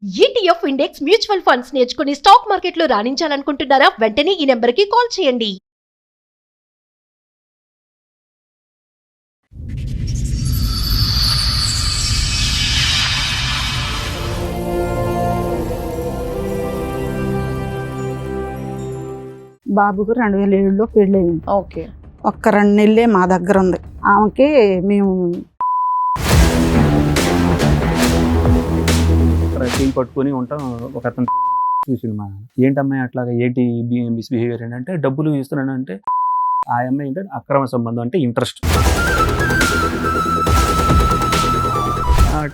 ETF index mutual funds నేర్చుకుని stock మార్కెట్లో రాణించాలనుకుంటున్నారా? వెంటనే ఈ నెంబర్కి కాల్ చేయండి. బాబుకు 2007లో పెళ్ళయింది. ఓకే. ఒక్క 2 నెలలే మా దగ్గర ఉంది. ఆమెకి మేము టీం పట్టుకొని ఉంటాం. ఒక అతను చూసిండు మా ఏంటమ్మాయి అట్లాగా ఏంటి మిస్బిహేవియర్ ఏంటంటే డబ్బులు ఇస్తున్నానంటే ఆ అమ్మాయి ఏంటంటే అక్రమ సంబంధం అంటే ఇంట్రెస్ట్.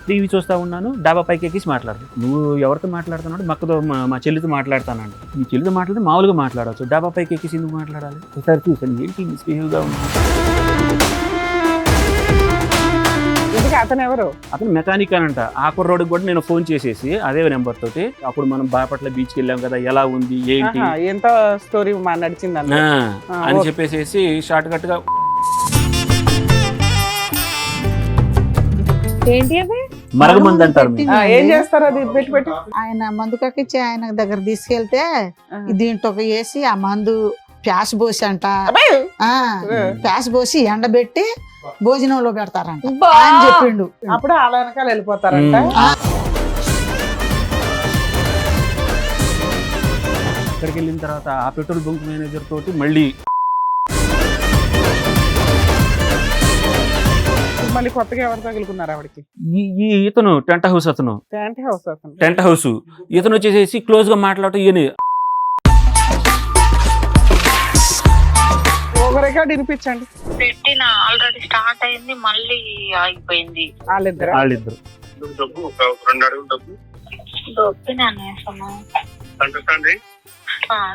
టీవీ చూస్తూ ఉన్నాను, డాబా పైకి ఎక్కిసి మాట్లాడు. నువ్వు ఎవరితో మాట్లాడుతున్నాడు? మక్కతో మా చెల్లితో మాట్లాడతానండి. మీ చెల్లితో మాట్లాడితే మామూలుగా మాట్లాడవచ్చు, డాబా పైకి ఎక్కిసి ఎందుకు మాట్లాడాలి? ఒకసారి చూసాను ఏంటి మిస్బిహేవ్గా ఉంది. అతను ఎవరు? అతను మెకానిక్ అనంట. ఆ కుర్రోడికి కూడా నేను ఫోన్ చేసేసి అదే నెంబర్ తోటి అప్పుడు మనం బాపట్ల బీచ్కి వెళ్ళాం కదా, ఎలా ఉంది ఏంటి ఎంత స్టోరీ నడిచింది అని చెప్పేసి షార్ట్ కట్ గా ఏంటి అది మరగమంది అంటారు. ఏం చేస్తారు అది పెట్టి ఆయన మందు కక్కిచ్చి ఆయన దగ్గర తీసుకెళ్తే దీంట్లో వేసి ఆ మందు ప్యాస్ పోసి అంట ప్యాస్ పోసి ఎండబెట్టి భోజనంలో పెడతారంట అని చెప్పిండు. అప్పుడు వాళ్ళ వెనకాల వెళ్ళిపోతారంట. అక్కడికి వెళ్ళిన తర్వాత ఆ పెట్రోల్ బంక్ మేనేజర్ తోటి మళ్ళీ మళ్ళీ కొత్తగా ఎవరు తగులుకున్నారు ఆవిడకి? ఈ ఇతను టెంట్ హౌస్ అతను టెంట్ హౌస్ ఇతను వచ్చేసేసి క్లోజ్ గా మాట్లాడటం ఈయన రికార్డ్ వినిపించండి. పెట్టిన ఆల్రెడీ స్టార్ట్ అయింది, మళ్ళీ ఆగిపోయింది. వాళ్ళిద్దరు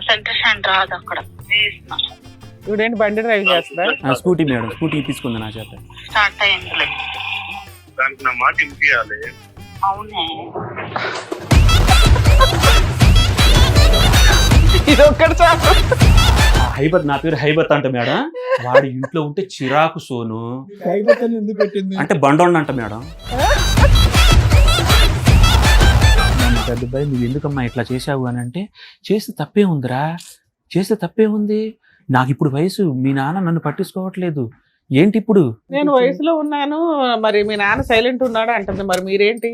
సెంటర్ సెంటర్ రాదు అక్కడ. ఇవిడేంటి బండి డ్రైవ్ చేస్తా? స్కూటీ మేడం, స్కూటీ తీసుకుంది నా చేత. స్టార్ట్ అయింది. దానికి నా మాట వినిపించాలి. అవునే ఇది ఒక్కటి చాలు. హైబత్, నా పేరు హైబత్ అంట మేడం. వాడి ఇంట్లో ఉంటే చిరాకు సోను అంటే బండోండి అంట మేడం. పెద్దబాయి నువ్వు ఎందుకమ్మా ఇట్లా చేసావు అని అంటే, చేస్తే తప్పే ఉందిరా, చేస్తే తప్పే ఉంది. నాకు ఇప్పుడు వయసు, మీ నాన్న నన్ను పట్టించుకోవట్లేదు, ఏంటి ఇప్పుడు? నేను వయసులో ఉన్నాను, మరి మీ నాన్న సైలెంట్ ఉన్నాడు అంటుంది. మరి మీరేంటి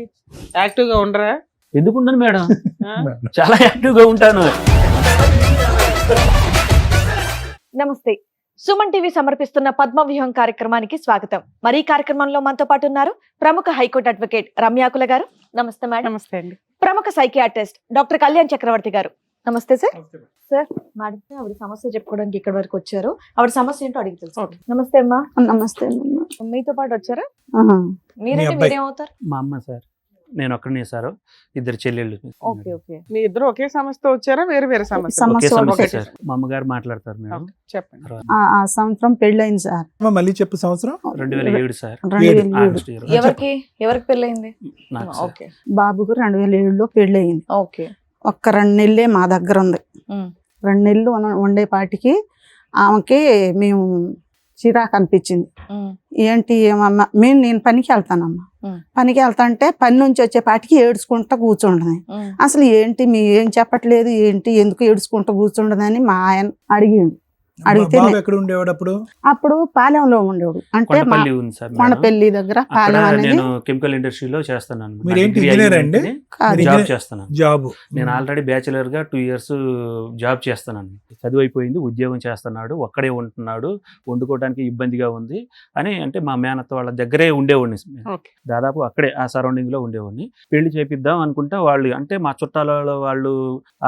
యాక్టివ్ గా ఉండరా? ఎందుకున్నాను మేడం, చాలా యాక్టివ్ గా ఉంటాను. నమస్తే. సుమన్ టీవీ సమర్పిస్తున్న పద్మవ్యూహం కార్యక్రమానికి స్వాగతం. మరి ఈ కార్యక్రమంలో మనతో పాటు ఉన్నారు ప్రముఖ హైకోర్టు అడ్వకేట్ రమ్యాకుల గారు. నమస్తే మేడం. నమస్తే అండి. ప్రముఖ సైకియాట్రిస్ట్ డాక్టర్ కళ్యాణ్ చక్రవర్తి గారు. నమస్తే సార్. సార్ మేడం ఆవిడ సమస్య చెప్పుకోవడానికి ఇక్కడ వరకు వచ్చారు. ఆవిడ సమస్య ఏంటో అడిగి తెలుసు. నమస్తే అమ్మా. నమస్తే. మీతో పాటు వచ్చారా? మీరంటే మీరేమవుతారు? మా అమ్మ సార్, నేను ఒక్కడనే సార్, ఇద్దరు చెల్లెళ్ళు. Okay okay. మీ ఇద్దరు ఒకే సమస్యతో వచ్చారా? వేరే వేరే సమస్య? ఒకే సమస్య సార్. మా అమ్మగారు మాట్లాడతారు మేడం. చెప్పండి. ఆ సంవత్సరం పెళ్ళయింది సార్. మళ్ళీ చెప్పు. సంవత్సరం 2007 సార్. 2007. ఎవరికి పెళ్ళయింది? ఓకే. బాబుకు 2007లో పెళ్ళయింది. ఓకే. ఒక్క 2 నెలలే మా దగ్గర ఉంది. 2 నెలలు ఉండేపాటికి ఆమెకి మేము చిరాకు అనిపించింది. ఏంటి ఏమమ్మా, నేను పనికి వెళ్తానమ్మా, పనికి వెళ్తా అంటే పని నుంచి వచ్చేపాటికి ఏడ్చుకుంటా కూర్చుండదు. అసలు ఏంటి మీ ఏం చెప్పట్లేదు, ఏంటి ఎందుకు ఏడ్చుకుంటా కూర్చుండదని మా ఆయన అడిగిండు. అడిగితే ఎక్కడ ఉండేవాడు అప్పుడు? అప్పుడు పాలెంలో ఉండేవాడు. అంటే కొండపల్లి దగ్గర పాలెం అనేది. నేను కెమికల్ ఇండస్ట్రీలో చేస్తున్నాను. జాబ్ చేస్తున్నాను. జాబ్ నేను ఆల్రెడీ బ్యాచిలర్ గా 2 years జాబ్ చేస్తున్నాను. చదువు అయిపోయింది, ఉద్యోగం చేస్తున్నాడు, ఒక్కడే ఉంటున్నాడు, వండుకోవడానికి ఇబ్బందిగా ఉంది అని అంటే మా మేనత్త వాళ్ళ దగ్గరే ఉండేవాడిని. దాదాపు అక్కడే ఆ సరౌండింగ్ లో ఉండేవాడిని. పెళ్లి చేపిద్దాం అనుకుంటా వాళ్ళు అంటే మా చుట్టాల వాళ్ళు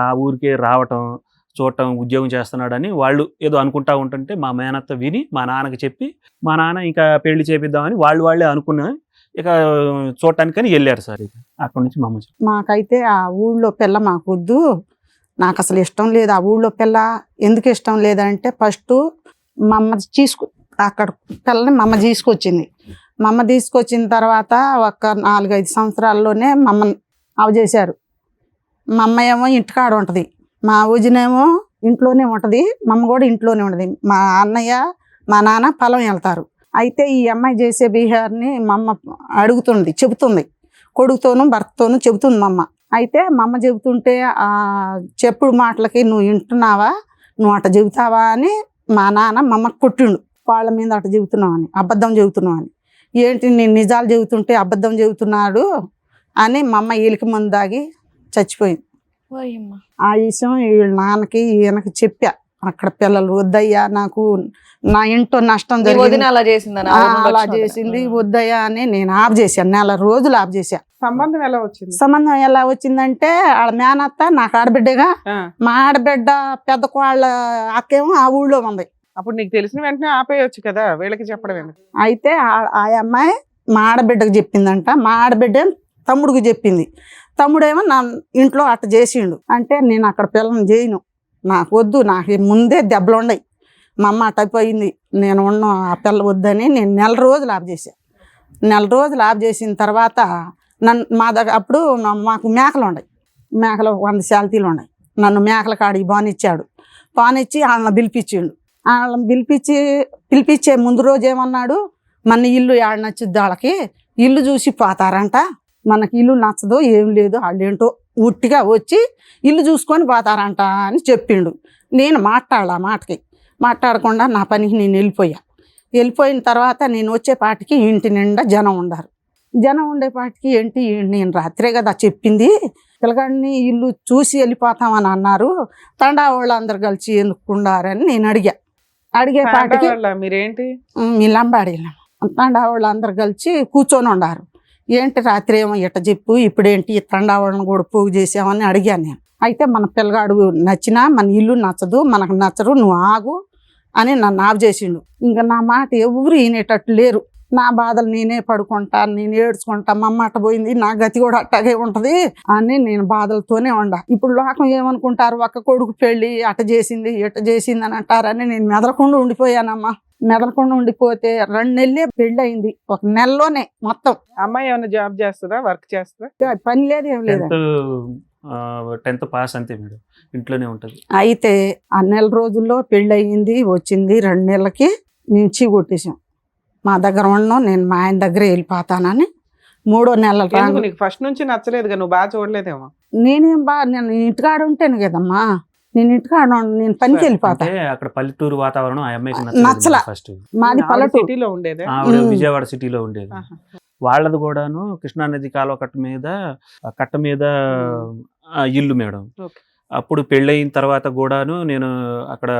ఆ ఊరికే రావటం, చూడటం, ఉద్యోగం చేస్తున్నాడని వాళ్ళు ఏదో అనుకుంటా ఉంటుంటే మా మేనత్త విని మా నాన్నకి చెప్పి, మా నాన్న ఇంకా పెళ్లి చేపిద్దామని వాళ్ళే అనుకున్నా ఇక చూడటానికని వెళ్ళారు సార్. ఇక అక్కడి నుంచి మా అమ్మ మాకైతే ఆ ఊళ్ళో పిల్ల మాకొద్దు, నాకు అసలు ఇష్టం లేదు ఆ ఊళ్ళో పిల్ల. ఎందుకు ఇష్టం లేదంటే ఫస్ట్ మా అమ్మ అక్కడ పిల్లని మా అమ్మ తీసుకొచ్చింది. మా అమ్మ తీసుకొచ్చిన తర్వాత ఒక 4-5 సంవత్సరాల్లోనే మా అమ్మ అవజేశారు. మా అమ్మ ఏమో ఇంటికాడ ఉంటుంది, మా ఊజినేమో ఇంట్లోనే ఉంటుంది, మా అమ్మ కూడా ఇంట్లోనే ఉంటుంది. మా అన్నయ్య మా నాన్న పొలం వెళ్తారు. అయితే ఈ అమ్మాయి చేసే బిహేవియర్ని మా అమ్మ చెబుతుంది, కొడుకుతోనూ భర్తతోనూ చెబుతుంది మా అమ్మ. అయితే మా అమ్మ చెబుతుంటే ఆ చెప్పుడు మాటలకి నువ్వు వింటున్నావా, నువ్వు అట్ట చెబుతావా అని మా నాన్న మా అమ్మకి కొట్టిండు. వాళ్ళ మీద అట్ట చెబుతున్నావు అని, అబద్ధం చెబుతున్నావు అని. ఏంటి నేను నిజాలు చెబుతుంటే అబద్ధం చెబుతున్నాడు అని మా అమ్మ ఈలికి మందు తాగి చచ్చిపోయింది. ఆ విషయం వీళ్ళ నాన్నకి ఈయనకి చెప్పా. అక్కడ పిల్లలు వద్దయ్యా, నాకు నా ఇంట్లో నష్టం జరిగింది, వదిన అలా చేసిందని అలా చేసింది వద్దయ్యా అని నేను ఆఫ్ చేశాను. నెల రోజులు ఆఫ్ చేశా. సంబంధం ఎలా వచ్చింది? సంబంధం ఎలా వచ్చిందంటే వాళ్ళ మేనత్త నాకు ఆడబిడ్డగా, మా ఆడబిడ్డ పెద్ద కోళ్ళ అక్కేమో ఆ ఊళ్ళో ఉంది. అప్పుడు నీకు తెలిసిన వెంటనే ఆపేయచ్చు కదా, వీళ్ళకి చెప్పడం ఎందుకు? అయితే ఆ అమ్మాయి మా ఆడబిడ్డకు చెప్పిందంట. మా ఆడబిడ్డ తమ్ముడికి చెప్పింది. తమ్ముడేమో నా ఇంట్లో అట్ట చేసిండు. అంటే నేను అక్కడ పిల్లని చేయను, నాకు వద్దు, నాకు ముందే దెబ్బలు ఉన్నాయి, మా అమ్మ అట్టయిపోయింది, నేను ఉన్న ఆ పిల్ల వద్దని నేను నెల రోజులు ఆఫ్ చేశాను. నెల రోజులు ఆఫ్ చేసిన తర్వాత మా దగ్గర అప్పుడు మాకు మేకలు ఉన్నాయి, మేకలు 100 శాలతీలు ఉన్నాయి. నన్ను మేకల కాడికి బానిచ్చాడు. బానిచ్చి వాళ్ళని పిలిపించిండు. వాళ్ళని పిలిపించే ముందు రోజు ఏమన్నాడు, మన ఇల్లు ఏడ నచ్చుద్ది వాళ్ళకి, ఇల్లు చూసి పోతారంట, మనకి ఇల్లు నచ్చదు ఏం లేదు, వాళ్ళు ఏంటో ఉట్టిగా వచ్చి ఇల్లు చూసుకొని పోతారంట అని చెప్పిండు. నేను మాట్లాడాల మాటకి మాట్లాడకుండా నా పనికి నేను వెళ్ళిపోయిన తర్వాత నేను వచ్చేపాటికి ఇంటి నిండా జనం ఉండారు. జనం ఉండేపాటికి ఏంటి నేను రాత్రే కదా చెప్పింది, పిల్లగాడిని ఇల్లు చూసి వెళ్ళిపోతామని అన్నారు, తండా వాళ్ళందరూ కలిసి ఎందుకుండారని నేను అడిగేపాటికి మీరేంటి మీ లంబాడి తండా వాళ్ళందరూ కలిసి కూర్చొని ఉండారు. ఏంటి రాత్రి ఏమో ఇట్ట చెప్పు, ఇప్పుడేంటి తండా వాళ్ళని కూడా పోగు చేసామని అడిగాను నేను. అయితే మన పిల్లగాడు నచ్చినా మన ఇల్లు నచ్చదు, మనకు నచ్చరు, నువ్వు ఆగు అని నన్ను ఆఫ్ చేసిండు. ఇంకా నా మాట ఎవరు వినేటట్టు లేరు. నా బాధలు నేనే పడుకుంటా, నేను ఏడ్చుకుంటా, మా అమ్మ అట్ట పోయింది, నా గతి కూడా అట్టాగే ఉంటుంది అని నేను బాధలతోనే ఉండా. ఇప్పుడు లోకం ఏమనుకుంటారు, ఒక్క కొడుకు పెళ్ళి అట్ట చేసింది ఇట్ట చేసింది అని అంటారని నేను మెదలకుండా ఉండిపోయానమ్మా. మెదలకుండా ఉండిపోతే 2 నెలలే పెళ్ళి అయింది, 1 నెలలోనే మొత్తం. అమ్మాయి ఏమైనా జాబ్ చేస్తుందా, వర్క్ చేస్తుందా? పని లేదు ఏం లేదు, 10th పాస్ అంతే మేడం, ఇంట్లోనే ఉంటుంది. అయితే ఆ నెల రోజుల్లో పెళ్ళి అయ్యింది, వచ్చింది 2 నెలలకి మేము చీ కొట్టేసాం. మా దగ్గర ఉండడం, నేను మా ఆయన దగ్గర వెళ్ళిపోతానని 3వ నెల నీకు ఫస్ట్ నుంచి నచ్చలేదుగా, నువ్వు బాగా చూడలేదేమో. నేను ఇంటికాడ ఉంటాను కదమ్మా, నేను ఇంటికాడ నేను పనికి వెళ్ళిపోతా. అక్కడ పల్లెటూరు వాతావరణం ఆ అమ్మాయికి నచ్చల. ఫస్ట్ మాది పల్లెటూరు, సిటీలో ఉండేది, ఆవిడ విజయవాడ సిటీలో ఉండేది. వాళ్ళది కూడాను కృష్ణానది కాలువ కట్ట మీద ఇల్లు మేడం. అప్పుడు పెళ్ళయిన తర్వాత కూడాను నేను అక్కడ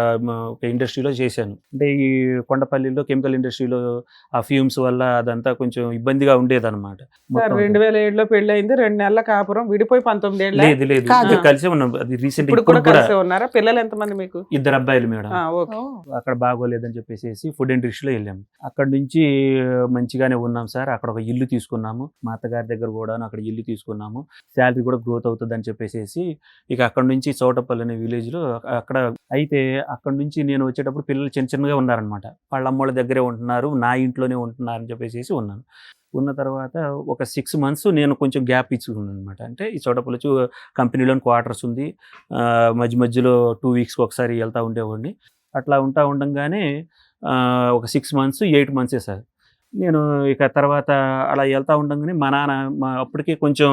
ఒక ఇండస్ట్రీలో చేశాను. అంటే ఈ కొండపల్లిలో కెమికల్ ఇండస్ట్రీలో ఆ ఫ్యూమ్స్ వల్ల అదంతా కొంచెం ఇబ్బందిగా ఉండేది అనమాట. 2007లో పెళ్ళయింది, 2 నెలల కాపురం, విడిపోయి 19 ఏళ్ళు. లేదు కలిసే ఉన్నాం. అది రీసెంట్ ఉన్నారా? పిల్లలు ఎంతమంది మీకు? 2 అబ్బాయిలు మేడం. అక్కడ బాగోలేదని చెప్పేసి ఫుడ్ ఇండస్ట్రీలో వెళ్ళాము. అక్కడ నుంచి మంచిగానే ఉన్నాం సార్. అక్కడ ఒక ఇల్లు తీసుకున్నాము, మా అత్తగారి దగ్గర కూడా అక్కడ ఇల్లు తీసుకున్నాము. శాలరీ కూడా గ్రోత్ అవుతుంది అని చెప్పేసి ఇక అక్కడ నుంచి చోటపల్లి అనే విలేజ్ లో అక్కడ అయితే అక్కడ నుంచి నేను వచ్చేటప్పుడు పిల్లలు చిన్నగా ఉన్నారనమాట. వాళ్ళ అమ్మోళ్ళ దగ్గరే ఉంటున్నారు, నా ఇంట్లోనే ఉంటున్నారు అని చెప్పేసి ఉన్నాను. ఉన్న తర్వాత ఒక 6 months నేను కొంచెం గ్యాప్ ఇచ్చుకున్నాను అనమాట. అంటే ఈ చోటపల్లి కంపెనీలోని క్వార్టర్స్ ఉంది, మధ్యలో 2 weeks ఒకసారి వెళ్తూ ఉండేవాడిని. అట్లా ఉండంగానే ఒక 6 months 8 months సార్. నేను ఇక తర్వాత అలా వెళ్తూ ఉండగానే మా నాన్న అప్పటికే కొంచెం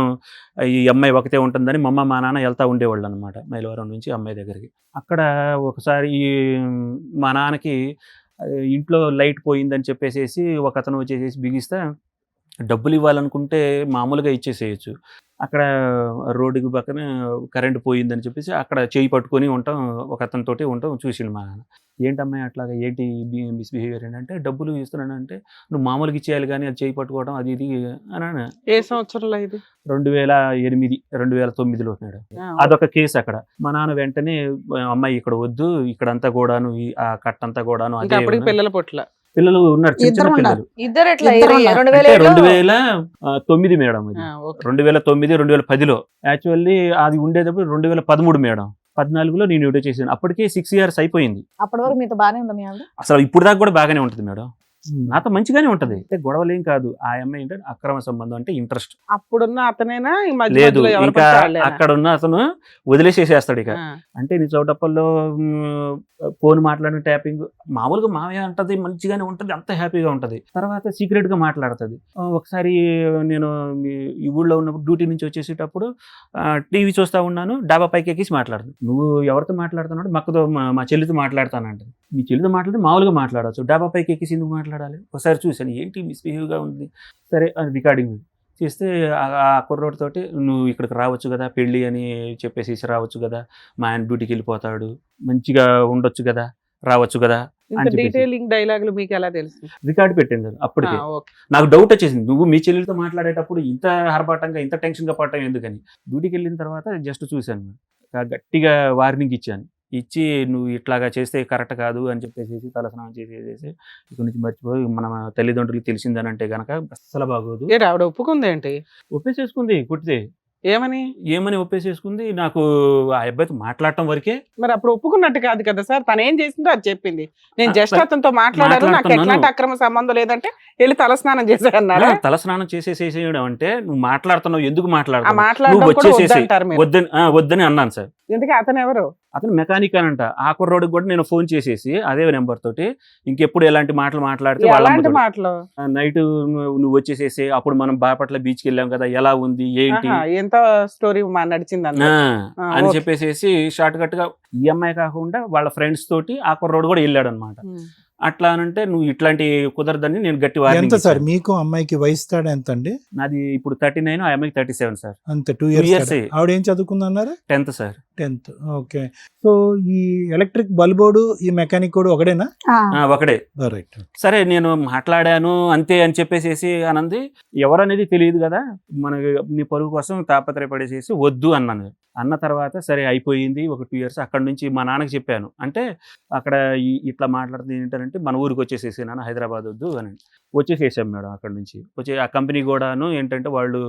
ఈ అమ్మాయి ఒకతే ఉంటుందని మా నాన్న వెళ్తూ ఉండేవాళ్ళు అనమాట, మైలవరం నుంచి అమ్మాయి దగ్గరికి. అక్కడ ఒకసారి మా నాన్నకి ఇంట్లో లైట్ పోయిందని చెప్పేసి ఒక అతను వచ్చేసి బిగిస్తే డబ్బులు ఇవ్వాలనుకుంటే మామూలుగా ఇచ్చేసేయచ్చు. అక్కడ రోడ్డుకి పక్కన కరెంట్ పోయిందని చెప్పేసి అక్కడ చేయి పట్టుకొని ఉంటాం, ఒక అతనితోటి ఉంటాం. చూసిండు మా నాన్న, ఏంటమ్మాయి అట్లాగా ఏంటి మిస్బిహేవియర్ అంటే, డబ్బులు ఇస్తున్నానంటే నువ్వు మామూలుగా ఇచ్చేయాలి కానీ అది చేయి పట్టుకోవడం అది ఇది అని. ఏ సంవత్సరంలో ఇది? 2008 2009లో మేడం. అదొక కేసు. అక్కడ మా నాన్న వెంటనే అమ్మాయి ఇక్కడ వద్దు, ఇక్కడంతా కూడాను ఆ కట్టంతా కూడాను పిల్లలు ఉన్నారు, చిన్న పిల్లలు. 2009 మేడం. 2009 2010లో యాక్చువల్లీ అది ఉండేటప్పుడు 2013 మేడం. 14లో నేను డ్యూటీ చేశాను. అప్పటికే 6 years అయిపోయింది. అప్పటి వరకు మీతో బాగానే ఉందా మీ ఆవిడ? అసలు ఇప్పుడు దాకా కూడా బాగానే ఉంటుంది మేడం. నాతో మంచిగానే ఉంటది, అంటే గొడవలు ఏం కాదు. ఆ అమ్మాయి ఏంటంటే అక్రమ సంబంధం అంటే ఇంట్రెస్ట్ అప్పుడున్న అతనేనా ఈ మధ్య లేదు, మధ్యలో ఎవరు ఇంకా పడితే వాళ్ళేనా? అక్కడ ఉన్న అతను వదిలేసేసేస్తాడు ఇక. ఆ. అంటే నీ చౌటప్పల్లో ఫోన్ మాట్లాడిన ట్యాపింగ్ మామూలుగా మామయ్య అంటది, మంచిగానే ఉంటది, అంత హ్యాపీగా ఉంటది. తర్వాత సీక్రెట్ గా మాట్లాడుతుంది. ఒకసారి నేను ఈ ఊళ్ళో ఉన్నప్పుడు డ్యూటీ నుంచి వచ్చేసేటప్పుడు టీవీ చూస్తా ఉన్నాను, డాబా పైకి ఎక్కిసి మాట్లాడుతుంది. నువ్వు ఎవరితో మాట్లాడుతున్నాడు? మక్కతో మా చెల్లితో మాట్లాడతానంట. మీ చెల్లితో మాట్లాడితే మామూలుగా మాట్లాడవచ్చు, డాబా పైకి ఎక్కిసి ఎందుకు మాట్లాడాలి? ఒకసారి చూశాను, ఏంటి మిస్బిహేవ్ గా ఉంది. సరే రికార్డింగ్ చేస్తే ఆ కుర్రోడి తోటి నువ్వు ఇక్కడికి రావచ్చు కదా పెళ్ళి అని చెప్పేసి రావచ్చు కదా, మా ఆయన డ్యూటీకి వెళ్ళిపోతాడు, మంచిగా ఉండొచ్చు కదా, రావచ్చు కదా ఇంత అని చెప్పేసి డీటెయిలింగ్ డైలాగులు మీకు ఎలా తెలుసు? రికార్డు పెట్టాను కదా. అప్పటికే ఓకే. నాకు డౌట్ వచ్చేసింది, నువ్వు మీ చెల్లెలతో మాట్లాడేటప్పుడు ఇంత ఆర్భాటంగా ఇంత టెన్షన్గా పడటం ఎందుకని. డ్యూటీకి వెళ్ళిన తర్వాత జస్ట్ చూశాను, గట్టిగా వార్నింగ్ ఇచ్చాను. ఇచ్చి నువ్వు ఇట్లాగా చేస్తే కరెక్ట్ కాదు అని చెప్పేసి తలస్నానం చేసేసి ఇక్కడ నుంచి మర్చిపోయి మన తల్లిదండ్రులకు తెలిసిందని అంటే గనక అస్సలు బాగోదు. ఏంటి ఆవిడ ఒప్పుకుంది ఏంటి? ఒప్పేసేసుకుంది కుట్టితే. ఏమని ఒప్పేసేసుకుంది. నాకు ఆ అబ్బాయితో మాట్లాడటం వరకే. మరి అప్పుడు ఒప్పుకున్నట్టు కాదు కదా సార్, తను ఏం చేసిందో అది చెప్పింది. నేను జస్ట్ సరే, అతనితో మాట్లాడాను, నాకు మాట్లాడుతున్నాను. ఎట్లాంటి అక్రమ సంబంధం లేదంటే వెళ్ళి తలస్నానం చేశారన్నారా? తలస్నానం చేసేసేయడం అంటే నువ్వు మాట్లాడుతున్నావు, ఎందుకు ఆ మాట్లాడుతున్నావు, మాట్లాడడం నువ్వు కూడా వచ్చేసేసి వద్దంటారు మీరు. వద్దని అన్నాను సార్. ఎందుకు అతను ఎవరు? అతను మెకానిక్ అనంట. ఆ కుర్రోడికి కూడా నేను ఫోన్ చేసేసి అదే నెంబర్ తోటి ఇంకెప్పుడు ఎలాంటి మాటలు మాట్లాడితే ఎలాంటి మాటలు? నైట్ నువ్వు వచ్చేసేసి అప్పుడు మనం బాపట్ల బీచ్కి వెళ్ళాం కదా, ఎలా ఉంది ఏంటి ఆహా, ఎంత స్టోరీ నడిచింది అన్న అని ఓకే. చెప్పేసి షార్ట్ కట్ గా ఈఎంఐ కాకుండా వాళ్ళ ఫ్రెండ్స్ తోటి ఆ కుర్రోడు కూడా వెళ్ళాడు అనమాట. అట్లా అనంటే నువ్వు ఇట్లాంటి కుదరదని నేను గట్టి ఎంత వార్నింగ్ సార్ ఇచ్చాను. మీకు అమ్మాయికి వయసు తేడా ఎంత అండి? నాది ఇప్పుడు 39, ఆ అమ్మాయికి 37 సార్. అంతే 2 years ఇయర్స్. ఆవిడ ఏం చదువుకుందన్నారు? 10th sir. 10th. Okay. So ఈ ఎలక్ట్రిక్ బల్బోడు ఈ మెకానిక్ కూడా ఒకడేనా? ఒకడే. రైట్. సరే నేను మాట్లాడాను అంతే అని చెప్పేసి అనంది. ఎవరనేది తెలియదు కదా, మన నీ పరుగు కోసం తాపత్రయపడేసేసి వద్దు అన్నాను. అన్న తర్వాత సరే అయిపోయింది. ఒక 2 years అక్కడ నుంచి మా నాన్నకి చెప్పాను. అంటే అక్కడ ఇట్లా మాట్లాడుతుంది ఏంటంటే మన ఊరికి వచ్చేసేసి నాన్న హైదరాబాద్ వద్దు అని. వచ్చేసేసాం మేడం అక్కడ నుంచి. వచ్చి ఆ కంపెనీ కూడాను ఏంటంటే వాళ్ళు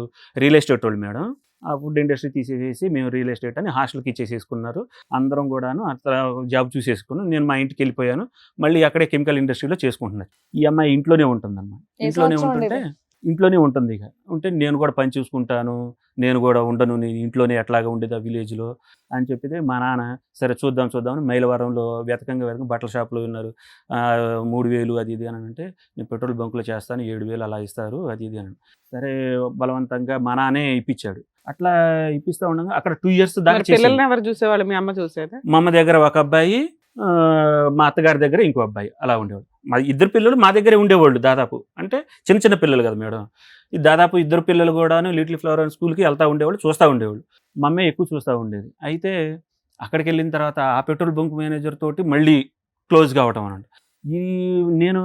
రియల్ ఎస్టేట్ వాళ్ళు మేడం. ఆ ఫుడ్ ఇండస్ట్రీ తీసేసేసి మేము రియల్ ఎస్టేట్ అని హాస్టల్కి ఇచ్చేసేసుకున్నారు. అందరం కూడాను అట్లా జాబ్ చూసేసుకున్నాను. నేను మా ఇంటికి వెళ్ళిపోయాను. మళ్ళీ అక్కడే కెమికల్ ఇండస్ట్రీలో చేసుకుంటున్నారు. ఈ అమ్మాయి ఇంట్లోనే ఉంటుందన్నమాట. ఇంట్లోనే ఉంటుంది. ఇక ఉంటే నేను కూడా పని చూసుకుంటాను, నేను కూడా ఉండను, నేను ఇంట్లోనే ఎట్లాగా ఉండేది ఆ విలేజ్లో అని చెప్పితే మా నాన్న సరే చూద్దాం అని మైలవరంలో వెతకంగా బట్టల షాప్లో ఉన్నారు. 3000 అది ఇది అని అంటే నేను పెట్రోల్ బంకులో చేస్తాను 7000 అలా ఇస్తారు అది ఇది అని. సరే బలవంతంగా మా నాన్నే ఇప్పించాడు. అట్లా ఇప్పిస్తూ ఉండగా అక్కడ 2 years దాకా పిల్లల్ని ఎవరు చూసేవాళ్ళు? మీ అమ్మ చూసేదా? మా అమ్మ దగ్గర ఒక అబ్బాయి, మా అత్తగారి దగ్గర ఇంకో అబ్బాయి అలా ఉండేవాడు. మా ఇద్దరు పిల్లలు మా దగ్గరే ఉండేవాళ్ళు దాదాపు. అంటే చిన్న పిల్లలు కదా మేడం. ఈ దాదాపు ఇద్దరు పిల్లలు కూడాను లిటిల్ ఫ్లవర్ అండ్ స్కూల్కి వెళ్తూ ఉండేవాళ్ళు, చూస్తూ ఉండేవాళ్ళు. మా అమ్మే ఎక్కువ చూస్తూ ఉండేది. అయితే అక్కడికి వెళ్ళిన తర్వాత ఆ పెట్రోల్ బంక్ మేనేజర్ తోటి మళ్ళీ క్లోజ్ కావటం అన్నమాట. నేను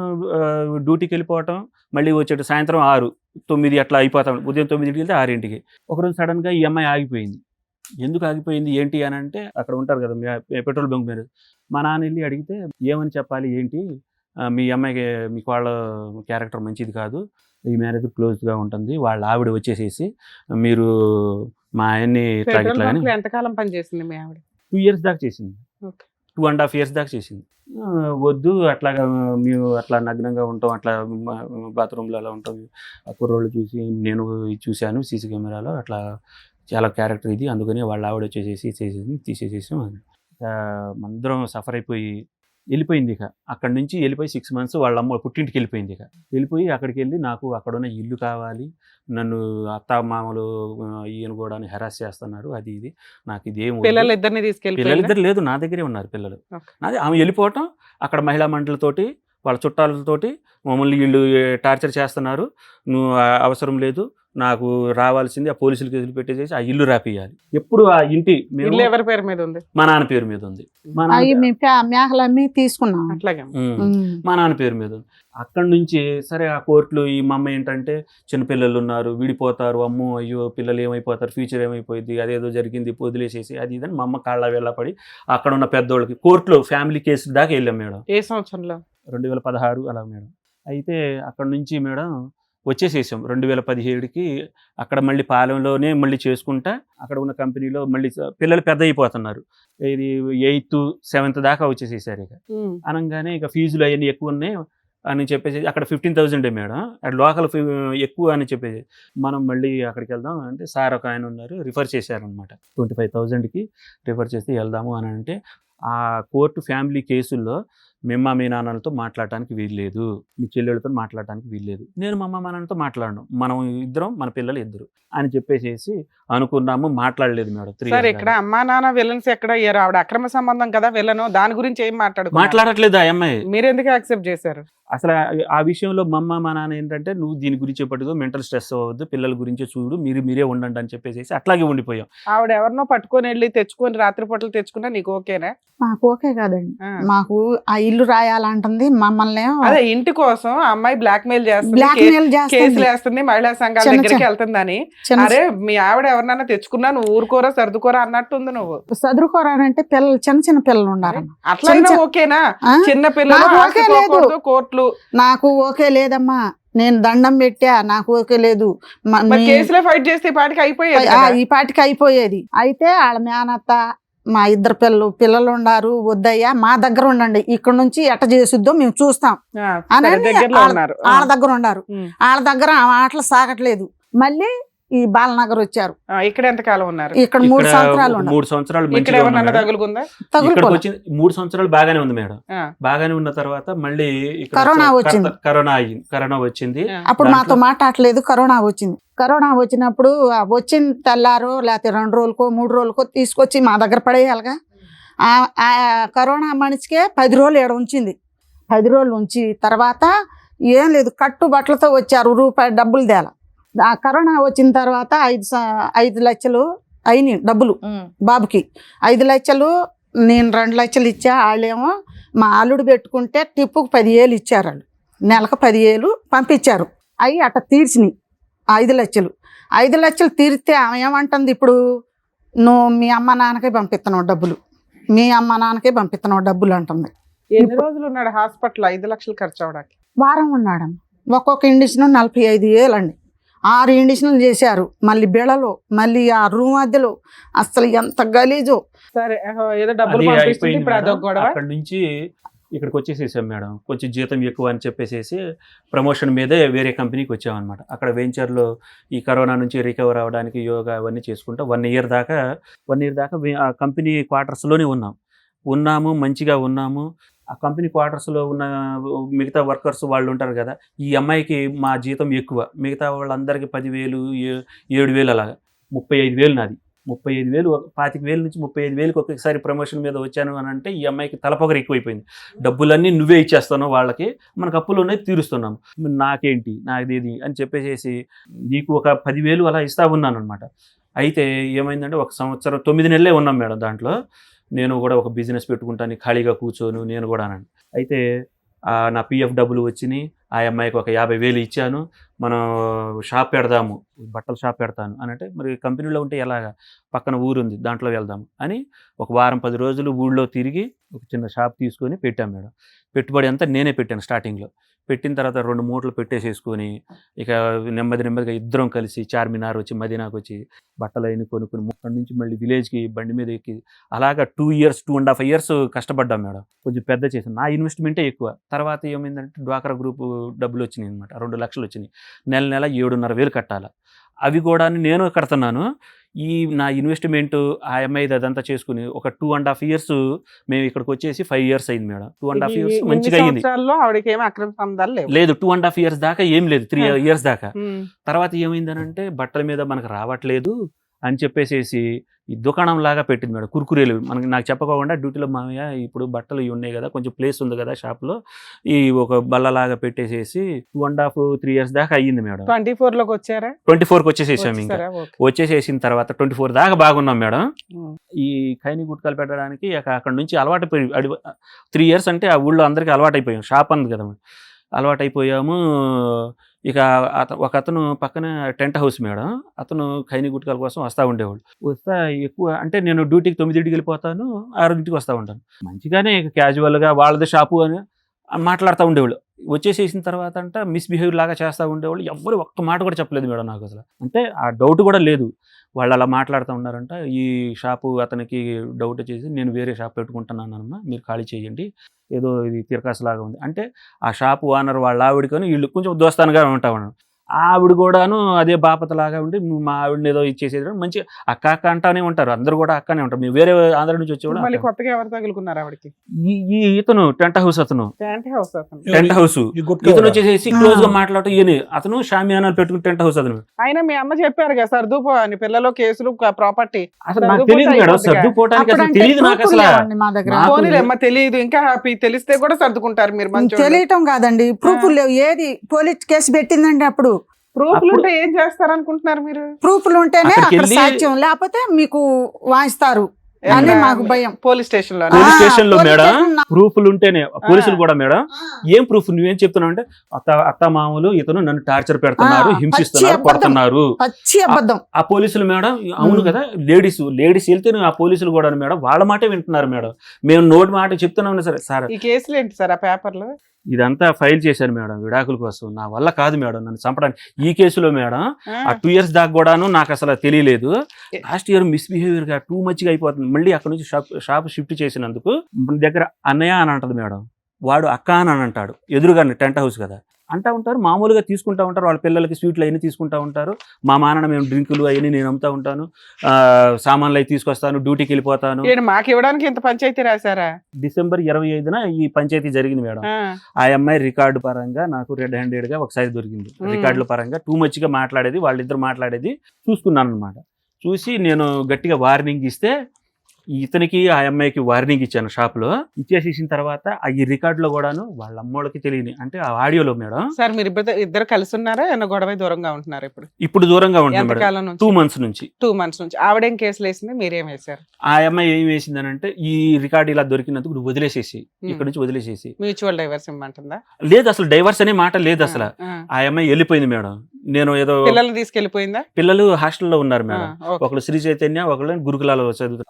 డ్యూటీకి వెళ్ళిపోవటం, మళ్ళీ వచ్చేట సాయంత్రం 6, 9 అట్లా అయిపోతాం. ఉదయం 9కి వెళ్తే 6కి. ఒకరోజు సడన్గా ఈ అమ్మాయి ఆగిపోయింది. ఎందుకు ఆగిపోయింది ఏంటి అని అంటే అక్కడ ఉంటారు కదా పెట్రోల్ బంక్ మేనేజర్. మా నాన్న వెళ్ళి అడిగితే ఏమని చెప్పాలి ఏంటి, మీ అమ్మాయికి మీకు వాళ్ళ క్యారెక్టర్ మంచిది కాదు, ఈ మ్యారేజ్ క్లోజ్గా ఉంటుంది, వాళ్ళ ఆవిడ వచ్చేసేసి మీరు మా ఆయన్ని ఇట్లా పెట్రోల్ ఇట్లా అని బంక్లో ఎంతకాలం పని చేసింది మీ ఆవిడ? 2 years దాకా చేసింది. ఓకే. 2.5 years దాకా చేసింది. వద్దు అట్లాగా మేము అట్లా నగ్నంగా ఉంటాం, అట్లా బాత్రూంలో అలా ఉంటాం, ఆ కుర్రోళ్ళు చూసి నేను చూశాను సీసీ కెమెరాలో, అట్లా చాలా క్యారెక్టర్ ఇది, అందుకని వాళ్ళ ఆవిడ వచ్చేసేసి తీసేసేసాం. అందరం సఫర్ అయిపోయి వెళ్ళిపోయింది. ఇక అక్కడి నుంచి వెళ్ళిపోయి 6 months వాళ్ళ అమ్మ పుట్టింటికి వెళ్ళిపోయింది. ఇక వెళ్ళిపోయి అక్కడికి వెళ్ళి నాకు అక్కడున్న ఇల్లు కావాలి, నన్ను అత్త మామలు ఈయన కూడా హెరాస్ చేస్తున్నారు అది ఇది, నాకు ఇదేం పిల్లలు ఇద్దరిని తీసుకెళ్ళి పిల్లలిద్దరు లేదు నా దగ్గరే ఉన్నారు పిల్లలు. అదే ఆమె వెళ్ళిపోవటం, అక్కడ మహిళా మండలితోటి వాళ్ళ చుట్టాలతోటి మమ్మల్ని వీళ్ళు టార్చర్ చేస్తున్నారు, నువ్వు అవసరం లేదు, నాకు రావాల్సింది ఆ పోలీసులు కేసులు పెట్టేసేసి ఆ ఇల్లు రాపియాలి. ఎప్పుడు ఆ ఇంటి ఇల్లు ఎవరి పేరు మీద ఉంది? మా నాన్న పేరు మీద ఉంది. మా అవి నాన్న మేకలన్నీ తీసుకున్నాం. అట్లాగే మా నాన్న పేరు మీద ఉంది. అక్కడి నుంచి సరే ఆ కోర్టులు ఈ మా అమ్మ ఏంటంటే చిన్నపిల్లలు ఉన్నారు, విడిపోతారు, అమ్మో అయ్యో పిల్లలు ఏమైపోతారు, ఫ్యూచర్ ఏమైపోయింది, అదేదో జరిగింది వదిలేసేసి అది ఇదని మా అమ్మ కాళ్ళ వెళ్ళపడి అక్కడ ఉన్న పెద్దోళ్ళకి కోర్టులో ఫ్యామిలీ కేసు దాకా వెళ్ళాం మేడం. ఏ సంవత్సరంలో? 2016 అలా మేడం. అయితే అక్కడ నుంచి మేడం వచ్చేసేసాం 2017కి. అక్కడ మళ్ళీ పాలెంలోనే మళ్ళీ చేసుకుంటా అక్కడ ఉన్న కంపెనీలో మళ్ళీ పిల్లలు పెద్ద అయిపోతున్నారు. ఇది 8th 7th దాకా వచ్చేసేసారు. ఇక అనగానే ఇక ఫీజులు అవన్నీ ఎక్కువ ఉన్నాయి, అని చెప్పేసి అక్కడ 15,000 మేడం, అక్కడ లోకల్ ఎక్కువ అని చెప్పేసి మనం మళ్ళీ అక్కడికి వెళ్దాం అంటే సార్ ఒక ఆయన ఉన్నారు రిఫర్ చేశారనమాట. 25,000కి రిఫర్ చేసి వెళ్దాము అని అంటే ఆ కోర్టు ఫ్యామిలీ కేసుల్లో మీ అమ్మ మీ నాన్నలతో మాట్లాడటానికి వీల్లేదు, మీ చెల్లెళ్ళతో మాట్లాడటానికి వీల్లేదు. నేను మా అమ్మ మా నాన్నతో మాట్లాడను, మనం ఇద్దరం మన పిల్లలు ఇద్దరు అని చెప్పేసి అనుకున్నాము. మాట్లాడలేదు మేడం 3 సార్ years ఇక్కడ దాకా. అమ్మా నాన్న విలన్స్ ఎక్కడ అయ్యారు? ఆవిడ అక్రమ సంబంధం కదా విలను, దాని గురించి ఏం మాట్లాడట్లేదు ఆ అమ్మాయి. మీరు ఎందుకు యాక్సెప్ట్ చేశారు? అసలు ఆ విషయంలో మా అమ్మ మా నాన్న ఏంటంటే నువ్వు దీని గురించి పట్టుకో, మెంటల్ స్ట్రెస్ అవ్వద్దు, పిల్లల గురించి చూడు, మీరే ఉండండి అని చెప్పేసి అట్లాగే ఉండిపోయాం. ఆవిడ ఎవరినో పట్టుకొని వెళ్ళి తెచ్చుకొని రాత్రిపూటలు తెచ్చుకున్నా నీకు ఓకేనా? మాకు ఓకే కాదండి. ఆ. మాకు ఆ ఇల్లు రాయాలంటుంది మమ్మల్ని అదే ఇంటి కోసం ఆ అమ్మాయి బ్లాక్ మెయిల్ చేస్తుంది, బ్లాక్ మెయిల్ కేసులు చేస్తుంది. వేస్తుంది, మహిళా సంఘాల చిన్న దగ్గరికి చిన్న- వెళ్తుందని. చిన్న అరే మీ ఆవిడ ఎవరినైనా తెచ్చుకున్నా నువ్వు ఊరుకోరా సర్దుకోరా అన్నట్టుంది నువ్వు. చదువుకోరానంటే పిల్లలు చిన్న పిల్లలు ఉండారన్న. అట్లయినా చిన్న- ఓకేనా? ఆ? చిన్న పిల్లలు నాకు ఓకే లేదు. ఆశపోకూడదు, కోర్టులు నాకు ఓకే లేదమ్మా, నేను దండం పెట్టా, నాకు ఓకే లేదు. మరి కేసులో ఫైట్ చేస్తే ఈ పాటికి అయిపోయేది కదా. ఈ పాటికి అయిపోయేది. అయితే వాళ్ళ మేనత్త మా ఇద్దరు పిల్లలు ఉండారు, వద్దయ్యా మా దగ్గర ఉండండి, ఇక్కడ నుంచి ఎట్ట చేసుద్దో మేము చూస్తాం ఆ, అని సరే, దగ్గరలో ఉన్నారు. వాళ్ళ దగ్గర ఉండారు. ఉమ్. వాళ్ళ దగ్గర ఆ మాటలు సాగట్లేదు. మళ్ళీ ఈ బాలనగర్ వచ్చారు. ఆ, ఇక్కడ ఎంత కాలం ఉన్నారు? ఇక్కడ 3 సంవత్సరాలు ఒక ఉన్నారు. 3 సంవత్సరాలు ఇక్కడ మంచిగా ఎవరన్నా ఉన్నాం మేడం. తగులుకుందా? ఇక్కడికి తగులుకోలే. వచ్చి 3 సంవత్సరాలు బాగానే ఉంది మేడం. ఆ, బాగానే ఉన్న తర్వాత మళ్ళీ ఇక్కడ కరోనా వచ్చింది. కరోనా వచ్చింది. ఆ. అప్పుడు మాతో దాంట్లో- మాట్లాడలేదు. కరోనా వచ్చింది. కరోనా వచ్చినప్పుడు వచ్చిన తెల్లారో లేకపోతే 2 రోజులకో 3 రోజులకో తీసుకొచ్చి మా దగ్గర పడేయాలిగా. ఆ కరోనా మనిషికే 10 రోజులు ఏడ ఉంచింది. 10 రోజులు ఉంచి తర్వాత ఏం లేదు, కట్టు బట్టలతో వచ్చారు, రూపాయి డబ్బులు తేల. ఆ కరోనా వచ్చిన తర్వాత 5 లక్షలు అయినాయి డబ్బులు బాబుకి. 5 లక్షలు నేను 2 లక్షలు ఇచ్చా. వాళ్ళేమో మా అల్లుడు పెట్టుకుంటే టిప్పుకు 10,000 ఇచ్చారు. వాళ్ళు నెలకు 10,000 పంపించారు. అవి అట్ట తీర్చినాయి 5 లక్షలు. 5 లక్షలు తీరితే ఆమె ఏమంటుంది, ఇప్పుడు నువ్వు మీ అమ్మ నాన్నకే పంపిస్తున్నావు డబ్బులు, మీ అమ్మ నాన్నకే పంపిస్తున్నావు డబ్బులు అంటుంది. ఎన్ని రోజులు ఉన్నాడు హాస్పిటల్ 5 లక్షలు ఖర్చు అవడానికి? వారం ఉన్నాడు. ఒక్కొక్క ఇండిషన్ 45,000 అండి. 6 ఇండిషన్లు చేశారు. మళ్ళీ బిళ్ళలు, మళ్ళీ ఆ రూమ్ అద్దెలు, అసలు ఎంత గలీజో. సరే ఏదో డబ్బులు అది పంపిస్తుంది, అయిపోయింది ఇప్పుడు మేడం. అదొక గొడవ. అక్కడ నుంచి ఇక్కడికి వచ్చేసేసాం మేడం. కొంచెం జీతం ఎక్కువ అని చెప్పేసి ప్రమోషన్ మీదే వేరే కంపెనీకి వచ్చామన్నమాట. అక్కడ వెంచర్లో ఈ కరోనా నుంచి రికవర్ అవ్వడానికి యోగా అవన్నీ చేసుకుంటా 1 year దాకా ఆ కంపెనీ క్వార్టర్స్లోనే ఉన్నాము, మంచిగా ఉన్నాము. ఆ కంపెనీ క్వార్టర్స్లో ఉన్న మిగతా వర్కర్స్ వాళ్ళు ఉంటారు కదా, ఈ అమ్మాయికి మా జీతం ఎక్కువ, మిగతా వాళ్ళందరికీ 10,000 7,000 అలాగా. 35,000 నాది. 35,000 25,000 నుంచి 35,000కి ఒకేసారి ప్రమోషన్ మీద వచ్చాను అని అంటే ఈ అమ్మాయికి తలపొగరు ఎక్కువైపోయింది. డబ్బులన్నీ నువ్వే ఇచ్చేస్తున్నావు వాళ్ళకి, మనకు అప్పులు ఉన్నాయి తీరుస్తున్నాం, నాకేంటి నాదేది అని చెప్పేసి నీకు ఒక 10,000 అలా ఇస్తా ఉన్నాను అనమాట. అయితే ఏమైందంటే 1 సంవత్సరం 9 నెలలే ఉన్నాం మేడం. దాంట్లో నేను కూడా ఒక బిజినెస్ పెట్టుకుంటాను, ఖాళీగా కూర్చోను నేను కూడా అన్నాను. అయితే నా పిఎఫ్ డబ్బులు వచ్చినాయి. ఆ అమ్మాయికి ఒక 50,000 ఇచ్చాను. మనం షాప్ పెడదాము, బట్టల షాప్ పెడతాను అని అంటే, మరి కంపెనీలో ఉంటే ఎలాగా, పక్కన ఊరు ఉంది దాంట్లో వెళ్దాము అని ఒక వారం 10 రోజులు ఊళ్ళో తిరిగి ఒక చిన్న షాప్ తీసుకొని పెట్టాం మేడం. పెట్టుబడి అంతా నేనే పెట్టాను స్టార్టింగ్లో. పెట్టిన తర్వాత 2 మూటలు పెట్టేసేసుకొని ఇక నెమ్మదిగా ఇద్దరం కలిసి చార్మినార్ వచ్చి, మదీనాకు వచ్చి బట్టలు అయిన కొనుక్కొని అక్కడి నుంచి మళ్ళీ విలేజ్కి బండి మీద ఎక్కి అలాగా 2.5 years కష్టపడ్డాం మేడం. కొంచెం పెద్ద చేసాను. నా ఇన్వెస్ట్మెంటే ఎక్కువ. తర్వాత ఏమైందంటే డ్వాక్రా గ్రూప్ డబ్బులు వచ్చినాయి అనమాట. 2 లక్షలు వచ్చినాయి. నెల 7,500 కట్టాలి. అవి కూడా నేను కడుతున్నాను. ఈ నా ఇన్వెస్ట్మెంట్ ఆ అమ్మాయిది అదంతా చేసుకుని ఒక 2.5 years మేము ఇక్కడికి వచ్చేసి 5 years అయింది మేడం. 2.5 years ఇన్ని మంచిగా అయింది. సంవత్సరాల్లో ఆవిడకి ఏమి అక్రమ సంబంధాలు లేవు. లేదు 2.5 years దాకా ఏం లేదు, 3 years దాకా. ఉమ్. తర్వాత ఏమైందనంటే బట్టల మీద మనకు రావట్లేదు అని చెప్పేసి ఈ దుకాణం లాగా పెట్టింది మేడం. కుర్కురేలు నాకు చెప్పకుండా డ్యూటీలో మామయ్య ఇప్పుడు బట్టలు ఇవి ఉన్నాయి కదా, కొంచెం ప్లేస్ ఉంది కదా షాప్లో, ఈ ఒక బల్లలాగా పెట్టేసేసి 2.5-3 years దాకా అయ్యింది మేడం. 24 వచ్చారా? 24కి వచ్చేసేసాం. ఇంకా వచ్చేసారా? ఓకే. వచ్చేసేసిన తర్వాత 24 దాకా బాగున్నాం మేడం. ఉమ్. ఈ ఖైనీ గుట్కాలు పెట్టడానికి అక్కడ నుంచి అలవాటు 3 years అంటే ఆ ఊళ్ళో అందరికీ అలవాటు అయిపోయాం. షాప్ అంది కదా, అలవాటు అయిపోయాము. ఇక ఒక అతను పక్కన టెంట్ హౌస్ మేడం, అతను ఖైనీ గుట్కాల కోసం వస్తూ ఉండేవాడు. వస్తా ఎక్కువ అంటే నేను డ్యూటీకి 9కి వెళ్ళిపోతాను, 6కి వస్తూ ఉంటాను. మంచిగానే క్యాజువల్గా వాళ్ళది షాపు అని మాట్లాడుతూ ఉండేవాళ్ళు. వచ్చేసేసిన తర్వాత అంట మిస్బిహేవ్ లాగా చేస్తూ ఉండేవాళ్ళు ఎవ్వరు ఒక్క మాట కూడా చెప్పలేదు మేడం నాకు అసలు. అంటే ఆ డౌట్ కూడా లేదు. వాళ్ళు అలా మాట్లాడుతూ ఉన్నారంట. ఈ షాపు అతనికి డౌట్ వచ్చేసి నేను వేరే షాప్ పెట్టుకుంటున్నానమ్మా, మీరు ఖాళీ చేయండి, ఏదో ఇది తిరకాసులాగా ఉంది అంటే. ఆ షాపు ఓనర్ వాళ్ళ ఆవిడకొని వీళ్ళు కొంచెం దోస్తానుగా ఉంటా ఉన్నాను. ఆవిడ కూడాను అదే బాపతలాగా ఉండి నువ్వు మా ఆవిడని ఏదో ఇచ్చేసేది మంచి అక్క అక్క అంటానే ఉంటారు. అందరూ కూడా అక్కనే ఉంటారు. మేము వేరే ఆంధ్ర నుంచి వచ్చేవాడు మళ్ళీ కొత్తగా ఎవరు తగులుకున్నారు ఆవిడకి? ఈ ఇతను టెంట్ హౌస్ అతను టెంట్ హౌస్ అతను. టెంట్ హౌస్ ఈ గుట్కా ఇతను వచ్చేసి క్లోజ్ గా మాట్లాడటం ఈయన అతను షామియానాలు పెట్టుకుని టెంట్ హౌస్ అతను. అయినా మీ అమ్మ చెప్పారు కదా సర్దుపో అని, పిల్లలు కేసులు ప్రాపర్టీ. అసలు నాకు తెలియదు మేడం, సర్దుకోవటానికి అసలు అప్పుడంటే తెలియదు నాకు ప్రూఫ్లు అసలు. లేవండి మా దగ్గర. నాకు పోనీలేమ్మ తెలియదు, ఇంకా హ్యాపీ. తెలిస్తే కూడా సర్దుకుంటారు మీరు. మంచి తెలియటం కాదండి, ప్రూఫ్లు లేవు. ఏది పోలీస్ కేసు పెట్టిందండి అప్పుడు. ప్రూఫ్లు ఉంటే ఏం చేస్తారనుకుంటున్నారు మీరు? ప్రూఫ్లు ఉంటేనే అక్కడికి అక్కడ వెళ్ళి- సాక్ష్యం, లేకపోతే మీకు వాయిస్తారు అని మాకు భయం. పోలీస్ స్టేషన్ లో పోలీస్ ఆ, స్టేషన్ లో పోలీస్ మేడం స్టేషన్ లో- ప్రూఫ్లు ఉంటేనే పోలీసులు కూడా మేడం ఏం ప్రూఫ్ నువ్వేం చెప్తున్నావు అంటే అత్త మామూలు ఇతను నన్ను టార్చర్ పెడుతున్నారు, ఆ, హింసిస్తున్నారు, పచ్చి అబద్ధం. కొడుతున్నారు. పచ్చి అబద్ధం. ఆ పోలీసులు మేడం అవును కదా, లేడీస్ వెళ్తే ఆ పోలీసులు కూడా మేడం వాళ్ళ మాటే వింటున్నారు మేడం. మేము నోటి మాట చెప్తున్నాం సరే సార్. ఈ కేసులు ఏంటి సార్ ఆ పేపర్లు? ఇదంతా ఫైల్ చేశాను మేడం విడాకుల కోసం. నా వల్ల కాదు మేడం నన్ను చంపడానికి. ఈ కేసులో మేడం ఆ 2 years దాకా కూడాను నాకు అసలు తెలియలేదు. లాస్ట్ ఇయర్ మిస్బిహేవియర్ గా టూ మచ్ గా అయిపోతుంది. మళ్ళీ అక్కడ నుంచి షాప్ షిఫ్ట్ చేసినందుకు మన దగ్గర అన్నయ్య అని అంటది మేడం, వాడు అక్క అని అంటాడు. ఎదురుగానే టెంట్ హౌస్ కదా అంటా ఉంటారు. మామూలుగా తీసుకుంటా ఉంటారు. వాళ్ళ పిల్లలకి స్వీట్లు అవన్నీ తీసుకుంటా ఉంటారు. మా మానన మేము డ్రింకులు అవన్నీ నేను అమ్ముతా ఉంటాను, సామాన్లు అవి తీసుకొస్తాను, డ్యూటీకి వెళ్ళిపోతాను. మాకు ఇవ్వడానికి ఇంత పంచాయతీ రాశారా? December 25న ఈ పంచాయతీ జరిగింది మేడం. ఆ అమ్మాయి రికార్డు పరంగా నాకు రెడ్ హ్యాండెడ్ గా ఒకసారి దొరికింది. రికార్డుల పరంగా టూ మచ్ గా మాట్లాడేది, వాళ్ళిద్దరు మాట్లాడేది చూసుకున్నాను అనమాట. చూసి నేను గట్టిగా వార్నింగ్ ఇస్తే ఇతనికి ఆ అమ్మాయికి వార్నింగ్ ఇచ్చాను షాప్ లో. ఇచ్చేసేసిన తర్వాత ఈ రికార్డులో కూడాను వాళ్ళ అమ్మోళ్ళకి తెలియని అంటే ఆ ఆడియోలో మేడం. సార్ మీరు ఇద్దరు కలిసి ఉన్నారా? ఏమన్నా గొడవ దూరంగా ఉంటున్నారు ఇప్పుడు? ఇప్పుడు దూరంగా ఉంటుంది మేడం. ఎంతకాలం నుంచి? 2 months నుంచి. 2 months నుంచి. ఆవిడేం కేసులు వేసింది, మీరేం వేశారు? ఆ అమ్మాయి ఏం వేసిందని అంటే ఈ రికార్డు ఇలా దొరికినందుకు నువ్వు వదిలేసేసి ఇక్కడ నుంచి వదిలేసేసి. Mutual divorce ఇమ్మంటుందా? లేదు అసలు డైవర్స్ అనే మాట లేదు అసలు. ఆ అమ్మాయి వెళ్ళిపోయింది మేడం. నేను ఏదో పిల్లల్ని తీసుకెళ్లిపోయిందా? పిల్లలు హాస్టల్లో ఉన్నారు మేడం. ఓకే. ఒకళ్ళు శ్రీ చైతన్య, ఒకళ్ళు గురుకులాలో చదువుతారు.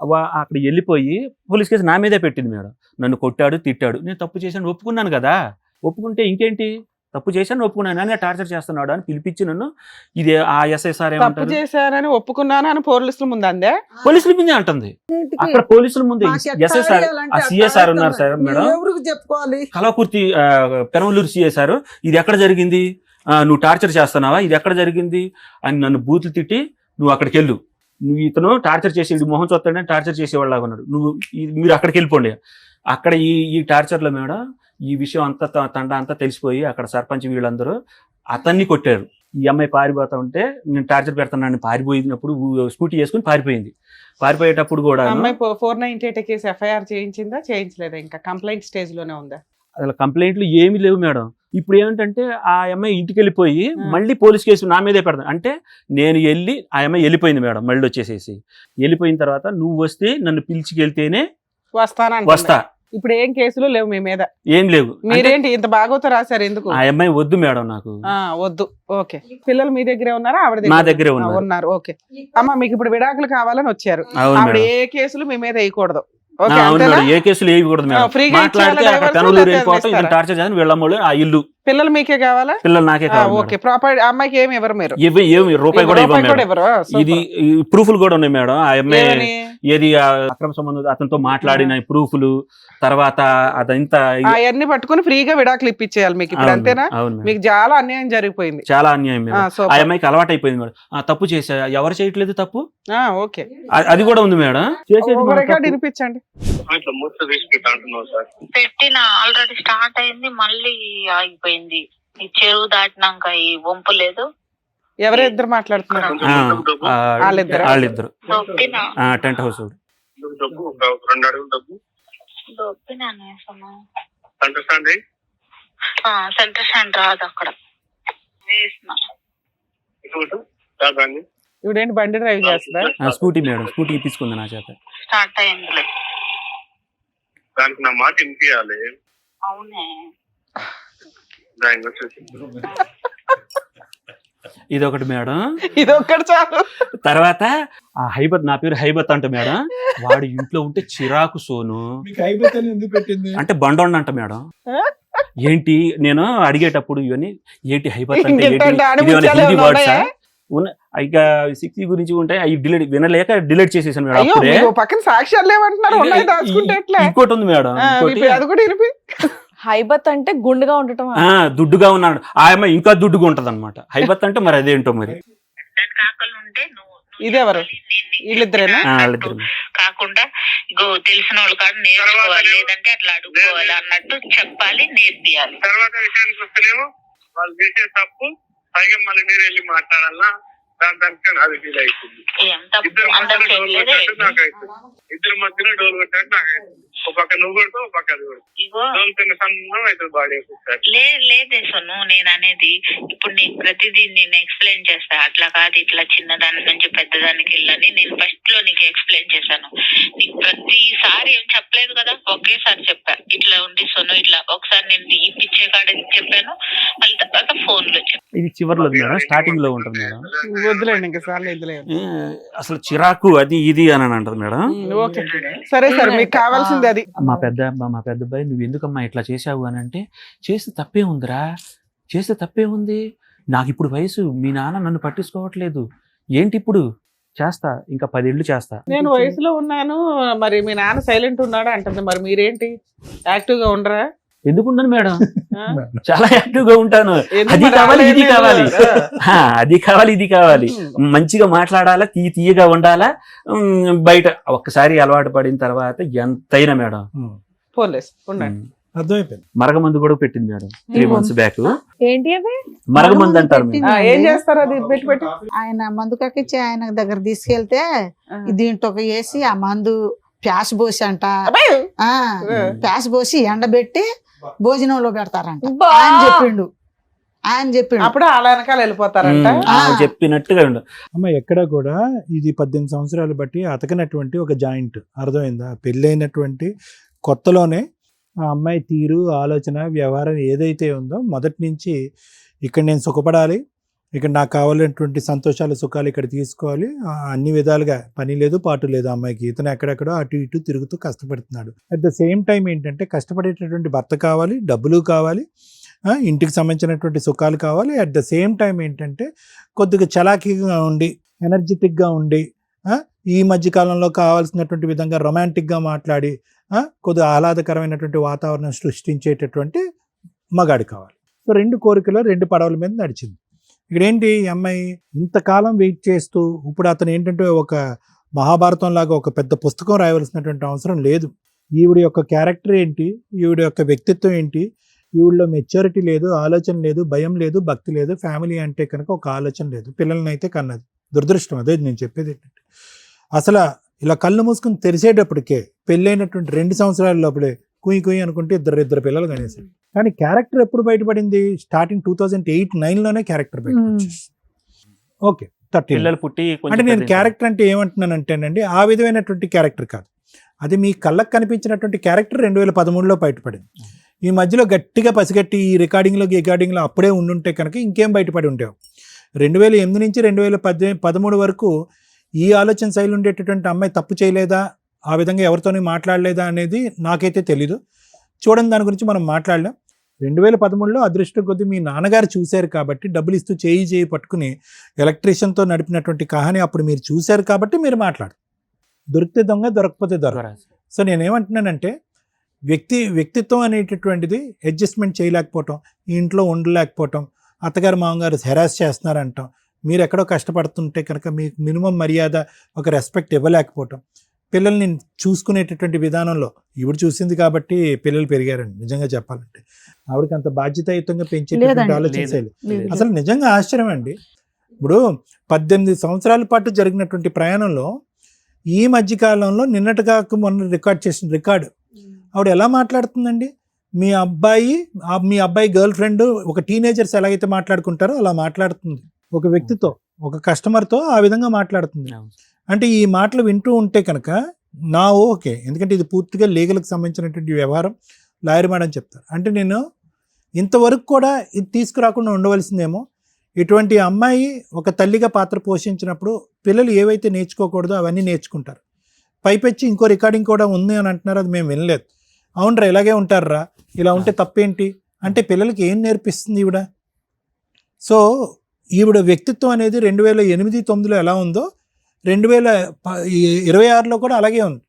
అక్కడ వెళ్ళిపోయి పోలీస్ కేసు నా మీదే పెట్టింది మేడం. నన్ను కొట్టాడు, తిట్టాడు. నేను తప్పు చేశాను ఒప్పుకున్నాను కదా, ఒప్పుకుంటే ఇంకేంటి, తప్పు చేశాను ఒప్పుకున్నాను అని టార్చర్ చేస్తున్నాడు అని పిలిపించి నన్ను ఇది ఆ ఎస్ఐసార్ తప్పు ఏమంటారు, చేశానని ఒప్పుకున్నాను అని పోలీసుల ముందు అందే. పోలీసుల ముందే అంటుంది. అక్కడ పోలీసుల ముందు ఎస్ఐసార్ ఆ సిఎస్ఆర్ ఉన్నారు సార్ మేడం, ఎవరికి చెప్పుకోవాలి? కలవకుర్తి పెనమలూరు సిఎస్ఆర్, ఇది ఎక్కడ జరిగింది, నువ్వు టార్చర్ చేస్తున్నావా, ఇది ఎక్కడ జరిగింది అని నన్ను బూతులు తిట్టి నువ్వు అక్కడికి వెళ్ళు, నువ్వు ఇతను టార్చర్ చేసి మొహం చూస్తాడని టార్చర్ చేసేవాళ్ళగా ఉన్నాడు, మీరు అక్కడికి వెళ్ళిపోండి. అక్కడ ఈ టార్చర్లో మేడం ఈ విషయం అంతా తండ అంతా తెలిసిపోయి అక్కడ సర్పంచ్ వీళ్ళందరూ అతన్ని కొట్టారు. ఈ అమ్మాయి పారిపోతా ఉంటే నేను టార్చర్ పెడుతున్నాను పారిపోయినప్పుడు స్కూటీ వేసుకుని పారిపోయింది. పారిపోయేటప్పుడు కూడా అమ్మాయి 498 కేసు ఎఫ్ఐఆర్ చేయించిందా, చేయించలేదా? ఇంకా కంప్లైంట్ స్టేజ్ లోనే ఉందా? అసలు కంప్లైంట్లు ఏమీ లేవు మేడం. ఇప్పుడు ఏమిటంటే ఆ అమ్మాయి ఇంటికి వెళ్ళిపోయి మళ్ళీ పోలీస్ కేసు నా మీదే పెడతాను అంటే నేను వెళ్ళి ఆ అమ్మాయి వెళ్ళిపోయింది మేడం. మళ్ళీ వచ్చేసేసి వెళ్ళిపోయిన తర్వాత నువ్వు వస్తే నన్ను పిలిచికెళ్తేనే వస్తా. ఇప్పుడు ఏం కేసులు లేవు మీ మీద? ఏం లేవు. మీరేంటి ఇంత బాగోతో రాశారు ఎందుకు? ఆ అమ్మాయి వద్దు మేడం నాకు. వద్దు. ఓకే. పిల్లలు మీ దగ్గరే ఉన్నారా? ఆవిడ నా దగ్గరే ఉన్నారు. ఓకే అమ్మ, మీకు ఇప్పుడు విడాకులు కావాలని వచ్చారు. అవును ఆవిడ మేడం. ఏ కేసులు మీ మీద వేయకూడదు. అవును మేడం, ఏ కేసులు వేయకూడదు మేడం. ఫ్రీగా మాట్లాడితే ఇచ్చేయాలా అక్కడ divorce? పెనమలూరు వెళ్ళిపోవటం, ఇస్తారా? ఇతను టార్చర్ చేయాలని వీళ్ళమ్మోళ్ళు ఆ ఇల్లు. పిల్లలు మీకే కావాలా? పిల్లలు నాకే కావాలి ఓకే. ప్రాపర్ అమ్మాయికి ఏమి ఇవ్వరు మీరు? ఏమి రూపాయి కూడా ఇవ్వం మేడం. ఇవ్వరు. ఇది ప్రూఫ్లు కూడా ఉన్నాయి మేడం. ఆ అమ్మాయి ఏమని? ఏది అక్రమ సంబంధం అతనితో మాట్లాడిన ప్రూఫ్లు తర్వాత అదంతా అవన్నీ పట్టుకుని ఫ్రీగా విడాకులు ఇప్పించేయాలి మీకు ఇప్పుడు, అంతేనా? అవును మేడం. మీకు చాలా అన్యాయం జరిగిపోయింది. చాలా అన్యాయం మేడం. ఆ అమ్మాయికి అలవాటు అయిపోయింది మేడం. తప్పు చేసా, ఎవరు చేయట్లేదు తప్పు, ఓకే. అది కూడా ఉంది మేడం. చేసేది మనం రికార్డు తప్పు. వినిపించండి. పెట్టిన ఆల్రెడీ స్టార్ట్ అయింది, మళ్ళీ ఆగిపోయింది. ఈ చెరువు దాటినాక ఈ వంపు లేదు. ఎవరో ఇద్దరు మాట్లాడుతున్నారు. వాళ్ళిద్దరు దొబ్బినా టెంట్ హౌస్ సెంటర్ స్టాండ్ రాదు అక్కడ వేసిన. ఇవిడేంటి బండి డ్రైవ్ చేస్తుందా? స్కూటీ మేడం, స్కూటీ ఇప్పించుకుంది నా చేత. స్టార్ట్ అయింది. దానికి నా మాట వినిపించాలి. అవునే. ఇదొకటి మేడం. ఇదొక్కటి చాలు. తర్వాత ఆ హైబత్, నా పేరు హైబత్ అంట మేడం. వాడు ఇంట్లో ఉంటే చిరాకు సోను మీకు అయిపోతే ఎందుకు పెట్టింది? అంటే బండోండ అంట మేడం. ఏంటి నేను అడిగేటప్పుడు ఇవన్నీ ఏంటి హైపర్ అంటే ఏంటి ఇంకేంటంటే ఇది ఏమైనా ఆడముత్యాలు హిందీ ఏమైనా వర్డ్సా ఉన్నాయా? ఇక 60 గురించి ఉంటాయి అవి వినలేక డిలీట్ చేసేసాను మేడం అయ్యో అప్పుడే మీకు పక్కన సాక్ష్యాలు లేవంటున్నారు, ఉన్నాయి దాచుకుంటే ఎట్లా? ఇంకోటి ఉంది మేడం ఇంకోటి అది కూడా ఇరిపి. హైబత్ అంటే గుండుగా ఉండటం. దుడ్డుగా ఉన్నాడు ఆ అమ్మాయి ఇంకా దుడ్డుగా ఉంటది అనమాట హైబత్ అంటే మరి అదేంటో మరి దానికి ఆకలి ఉంటే నువ్వు ఇదెవరు? వీళ్ళిద్దరేనా? వాళ్ళిద్దరు కాకుండా ఇగో తెలిసిన వాళ్ళు కాదు నేర్చుకోవాలి, లేదంటే అట్లా అడుక్కోవాలి అన్నట్టు చెప్పాలి, నేర్పియాలి. తర్వాత విషయానికి వస్తేనేమో వాళ్ళు చేసే తప్పు పైగా మళ్ళీ నేను వెళ్ళి మాట్లాడాలా, దానికి అది ఫీల్ అవుతుంది. ఏం తప్పు అందరు చేయలేదే. ఇద్దరు మధ్యలో డోలు కొట్టాడు నాకు అవుతుంది. ఒక పక్క నువ్వు కొడతావు, ఒక పక్క అది కొడతావు. ఇగో డోలు కింద సన్నం అవుతుంది బాడీ ఒకసారి. లేదే సొన్ను, నేను అనేది ఇప్పుడు నీకు ప్రతిదీ నేను ఎక్స్ప్లెయిన్ చేస్తా. అట్లా కాదు, ఇట్లా చిన్నదాని నుంచి పెద్దదానికి వెళ్ళని నేను ఫస్ట్ లో నీకు ఎక్స్ప్లెయిన్ చేశాను. నీకు ప్రతిసారి ఏం చెప్పలేదు కదా, ఒకేసారి చెప్పా. ఇట్లా ఉంది సొన్ను, ఇట్లా ఒకసారి నేను ఈ పిచ్చే కాడకి చెప్పాను, మళ్ళీ తర్వాత ఫోన్ లో చెప్పాను. ఇది చివర్లో మేడం, స్టార్టింగ్ లో ఉంటుంది మేడం. వద్దులేండి, ఇంకా సార్లు వద్దులేండి. అసలు చిరాకు అది ఇది అని అంటది మేడం. ఓకే సరే సార్, మీకు కావాల్సింది అది. మా పెద్ద అబ్బాయి నువ్వు ఎందుకమ్మా ఇట్లా చేసావు అని అంటే, చేస్తే తప్పే ఉందిరా, చేస్తే తప్పే ఉంది, నాకు ఇప్పుడు వయసు, మీ నాన్న నన్ను పట్టించుకోవట్లేదు, ఏంటి ఇప్పుడు చేస్తా, ఇంకా 10 ఏళ్ళు చేస్తా. నేను వయసులో ఉన్నాను, మరి మీ నాన్న సైలెంట్ ఉన్నాడు అంటుంది, మరి మీరేంటి యాక్టివ్ గా ఉండరా? ఎందుకుండను మేడం, ఆ? చాలా యాక్టివ్ గా ఉంటాను. ఎందుకు అది మరి కావాలి ఇది ఆడలేదు? కావాలి, అది కావాలి ఇది కావాలి, మంచిగా మాట్లాడాలా, తీయగా ఉండాలా. బయట ఒక్కసారి అలవాటు పడిన తర్వాత ఎంతైనా మేడం. ఫోన్లేస్ ఉండండి. అర్థమైపోయింది. మరగమందు కూడా పెట్టింది మేడం 3 months బ్యాక్. ఏంటి అవి? మరగమందు అంటారు మేడం. ఏం చేస్తారు అది పెట్టి? ఆయన మందు కక్కిచ్చి ఆయన దగ్గర తీసుకెళ్తే దీంట్లో ఒక వేసి ఆ మందు ప్యాస్ పోసి అంట, ప్యాస్ పోసి ఎండబెట్టి భోజనంలో పెడతారంట. ఆయన చెప్పిండు అప్పుడు వాళ్ళ వెనకాల వెళ్ళిపోతారంట. చెప్పినట్టుగా ఉండు. అమ్మ ఎక్కడ కూడా ఇది 18 సంవత్సరాలు బట్టి అతకనటువంటి ఒక జాయింట్, అర్థమైందా? పెళ్ళైనటువంటి కొత్తలోనే ఆ అమ్మాయి తీరు, ఆలోచన, వ్యవహారం ఏదైతే ఉందో మొదటి నుంచి ఇక్కడ నేను సుఖపడాలి, ఇక్కడ నాకు కావాలన్నటువంటి సంతోషాలు సుఖాలు ఇక్కడ తీసుకోవాలి, అన్ని విధాలుగా పని లేదు పాటు లేదు అమ్మాయికి. ఇతను ఎక్కడెక్కడో అటు ఇటు తిరుగుతూ కష్టపడుతున్నాడు. అట్ ద సేమ్ టైం ఏంటంటే కష్టపడేటటువంటి భర్త కావాలి, డబ్బులు కావాలి, ఇంటికి సంబంధించినటువంటి సుఖాలు కావాలి. అట్ ద సేమ్ టైం ఏంటంటే కొద్దిగా చలాకీగా ఉండి, ఎనర్జెటిక్గా ఉండి, ఈ మధ్య కాలంలో కావాల్సినటువంటి విధంగా రొమాంటిక్గా మాట్లాడి కొద్దిగా ఆహ్లాదకరమైనటువంటి వాతావరణం సృష్టించేటటువంటి మగాడు కావాలి. సో 2 కోరికలు 2 పడవల మీద నడిచింది. ఇక్కడ ఏంటి, ఈ అమ్మాయి ఇంతకాలం వెయిట్ చేస్తూ ఇప్పుడు అతను ఏంటంటే ఒక మహాభారతం లాగా ఒక పెద్ద పుస్తకం రాయవలసినటువంటి అవసరం లేదు. ఈవిడ యొక్క క్యారెక్టర్ ఏంటి, ఈవిడ యొక్క వ్యక్తిత్వం ఏంటి, ఈవిడలో మెచ్యూరిటీ లేదు, ఆలోచన లేదు, భయం లేదు, భక్తి లేదు, ఫ్యామిలీ అంటే కనుక ఒక ఆలోచన లేదు, పిల్లల్ని అయితే కన్నది. దురదృష్టం. అదే నేను చెప్పేది ఏంటంటే అసలు ఇలా కళ్ళు మూసుకుని తెరిచేటప్పటికే పెళ్ళైనటువంటి 2 సంవత్సరాల లోపలే కుయ్యి అనుకుంటే ఇద్దరు పిల్లలు కనేసారు. కానీ క్యారెక్టర్ ఎప్పుడు బయటపడింది? స్టార్టింగ్ 2008-9లోనే క్యారెక్టర్ బయటపడింది. ఓకే, 30 పిల్లలు పుట్టి అంటే నేను క్యారెక్టర్ అంటే ఏమంటున్నానంటేనండి, ఆ విధమైనటువంటి క్యారెక్టర్ కాదు, అది మీ కళ్ళకు కనిపించినటువంటి క్యారెక్టర్ 2013లో బయటపడింది. ఈ మధ్యలో గట్టిగా పసిగట్టి ఈ రికార్డింగ్లో అప్పుడే ఉండుంటే కనుక ఇంకేం బయటపడి ఉండేవి. 2008 నుంచి 2013 వరకు ఈ ఆలోచన శైలి ఉండేటటువంటి అమ్మాయి తప్పు చేయలేదా, ఆ విధంగా ఎవరితోని మాట్లాడలేదా అనేది నాకైతే తెలీదు. చూడండి, దాని గురించి మనం మాట్లాడలేం. 2013లో అదృష్టం కొద్దీ మీ నాన్నగారు చూశారు కాబట్టి, డబ్బులు ఇస్తూ చేయి పట్టుకుని ఎలక్ట్రీషియన్తో నడిపినటువంటి కహాని అప్పుడు మీరు చూశారు కాబట్టి మీరు మాట్లాడు. దొరికితే దొంగ, దొరకకపోతే దొరక. సో నేనేమంటున్నానంటే వ్యక్తిత్వం అనేటటువంటిది అడ్జస్ట్మెంట్ చేయలేకపోవటం, ఈ ఇంట్లో ఉండలేకపోవటం, అత్తగారు మామగారు హెరాస్ చేస్తున్నారంటాం, మీరు ఎక్కడో కష్టపడుతుంటే కనుక మీకు మినిమం మర్యాద, ఒక రెస్పెక్ట్ ఇవ్వలేకపోవటం, పిల్లల్ని చూసుకునేటటువంటి విధానంలో ఈవిడ చూసింది కాబట్టి పిల్లలు పెరిగారండి. నిజంగా చెప్పాలంటే ఆవిడకి అంత బాధ్యతాయుతంగా పెంచేటటువంటి ఆలోచన శైలి అసలు నిజంగా ఆశ్చర్యం అండి. ఇప్పుడు 18 సంవత్సరాల పాటు జరిగినటువంటి ప్రయాణంలో ఈ మధ్యకాలంలో నిన్నటిగా మొన్న రికార్డ్ చేసిన రికార్డు ఆవిడ ఎలా మాట్లాడుతుందండి? మీ అబ్బాయి గర్ల్ ఫ్రెండ్, ఒక టీనేజర్స్ ఎలాగైతే మాట్లాడుకుంటారో అలా మాట్లాడుతుంది. ఒక వ్యక్తితో, ఒక కస్టమర్తో ఆ విధంగా మాట్లాడుతుంది. అంటే ఈ మాటలు వింటూ ఉంటే కనుక ఓకే, ఎందుకంటే ఇది పూర్తిగా లీగల్కి సంబంధించినటువంటి వ్యవహారం, లాయర్ మేడం చెప్తారు. అంటే నేను ఇంతవరకు కూడా ఇది తీసుకురాకుండా ఉండవలసిందేమో. ఇటువంటి అమ్మాయి ఒక తల్లిగా పాత్ర పోషించినప్పుడు పిల్లలు ఏవైతే నేర్చుకోకూడదో అవన్నీ నేర్చుకుంటారు. పైపెచ్చి ఇంకో రికార్డింగ్ కూడా ఉంది అని అంటున్నారు, అది మేము వినలేదు. అవునరా, ఇలాగే ఉంటారా, ఇలా ఉంటే తప్పేంటి అంటే పిల్లలకి ఏం నేర్పిస్తుంది ఈవిడ? సో ఈవిడ వ్యక్తిత్వం అనేది 2008-9లో ఎలా ఉందో 2026లో కూడా అలాగే ఉంది.